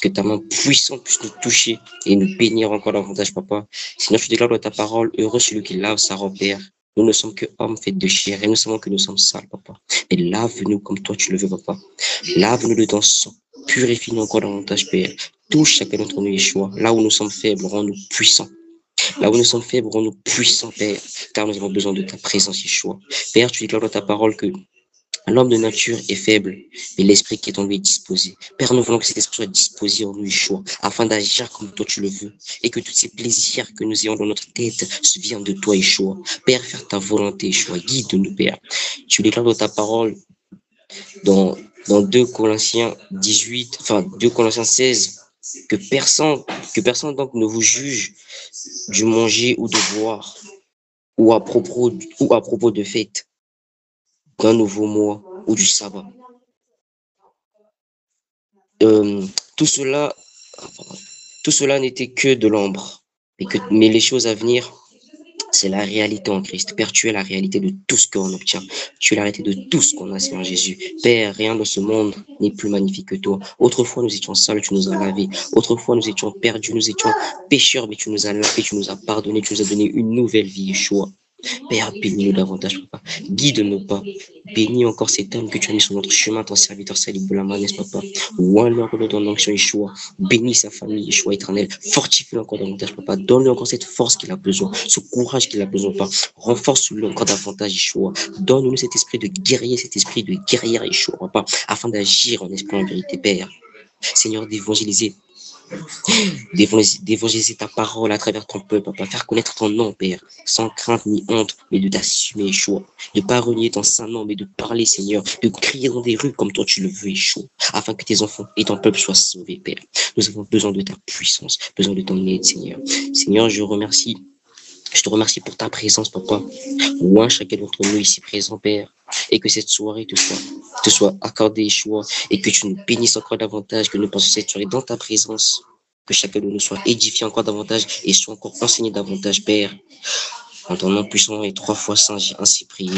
que ta main puissante puisse nous toucher et nous bénir encore davantage, Papa. Seigneur, tu déclares dans ta parole, heureux celui qui lave sa robe, Père. Nous ne sommes que hommes faits de chair et nous savons que nous sommes sales, Papa. Mais lave-nous comme toi tu le veux, Papa. Lave-nous de ton sang. Purifie-nous encore davantage, Père. Touche chacun d'entre nous, Yeshua. Là où nous sommes faibles, rends-nous puissants. Là où nous sommes faibles, rends-nous puissants, Père. Car nous avons besoin de ta présence, Yeshua. Père, tu déclares dans ta parole que l'homme de nature est faible, mais l'esprit qui est en lui est disposé. Père, nous voulons que cet esprit soit disposé en nous, Yeshua, afin d'agir comme toi tu le veux, et que tous ces plaisirs que nous ayons dans notre tête se viennent de toi, Yeshua. Père, faire ta volonté, Yeshua, guide-nous, Père. Tu déclares dans ta parole, dans 2 Corinthiens 16, que personne donc ne vous juge du manger ou de boire, ou à propos de fêtes, d'un nouveau mois ou du sabbat. Tout cela n'était que de l'ombre, mais les choses à venir, c'est la réalité en Christ. Père, tu es la réalité de tout ce qu'on obtient. Tu es la réalité de tout ce qu'on a, Seigneur Jésus. Père, rien dans ce monde n'est plus magnifique que toi. Autrefois, nous étions sales, tu nous as lavés. Autrefois, nous étions perdus, nous étions pécheurs, mais tu nous as lavés, tu nous as pardonnés, tu nous as donné une nouvelle vie, Yeshua. Père, bénis-nous davantage, Papa. Guide-nous, Papa. Bénis encore cet homme que tu as mis sur notre chemin, ton serviteur Salib Boulamanès, Papa. Ouin-le de ton onction, Yeshua. Bénis sa famille, Yeshua éternel. Fortifie-le encore davantage, Papa. Donne-lui encore cette force qu'il a besoin, ce courage qu'il a besoin, Papa. Renforce-le encore davantage, Yeshua. Donne-nous cet esprit de guerrier, cet esprit de guerrière, Yeshua, Papa, afin d'agir en esprit en vérité, Père. Seigneur, d'évangéliser d'évangéliser ta parole à travers ton peuple, papa. Faire connaître ton nom, Père, sans crainte ni honte, mais de t'assumer, Yeshua. De pas renier ton saint nom, mais de parler, Seigneur. De crier dans des rues comme toi tu le veux, Yeshua. Afin que tes enfants et ton peuple soient sauvés, Père. Nous avons besoin de ta puissance, besoin de ton aide, Seigneur. Seigneur, je te remercie pour ta présence, papa. Loin chacun d'entre nous ici présent, Père. Et que cette soirée te soit accordée, Yeshua. Et que tu nous bénisses encore davantage, que nous passons cette soirée dans ta présence. Que chacun de nous soit édifié encore davantage et soit encore enseigné davantage, Père. En ton nom puissant et 3 fois saint, j'ai ainsi prié.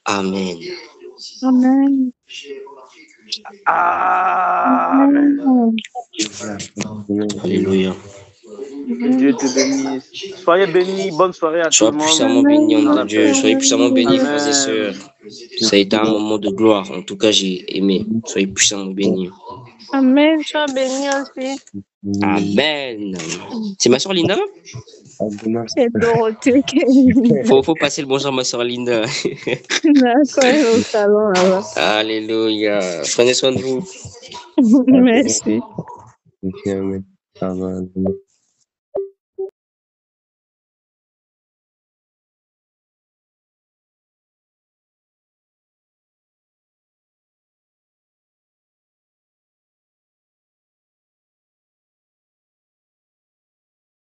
Amen. Amen. Amen. Alléluia. Que Dieu te bénisse. Soyez bénis. Bonne soirée à tout Sois le monde. puissamment béni, homme de Dieu. Soyez puissamment bénis, Amen. frères et sœurs. Ça a été un moment de gloire. En tout cas, j'ai aimé. Soyez puissamment bénis. Amen. Sois béni aussi. Amen. C'est ma soeur Linda? C'est Dorothée. Faut passer le bonjour à ma soeur Linda. D'accord, au salon alors. Alléluia. Prenez soin de vous. Merci. Amen. Amen.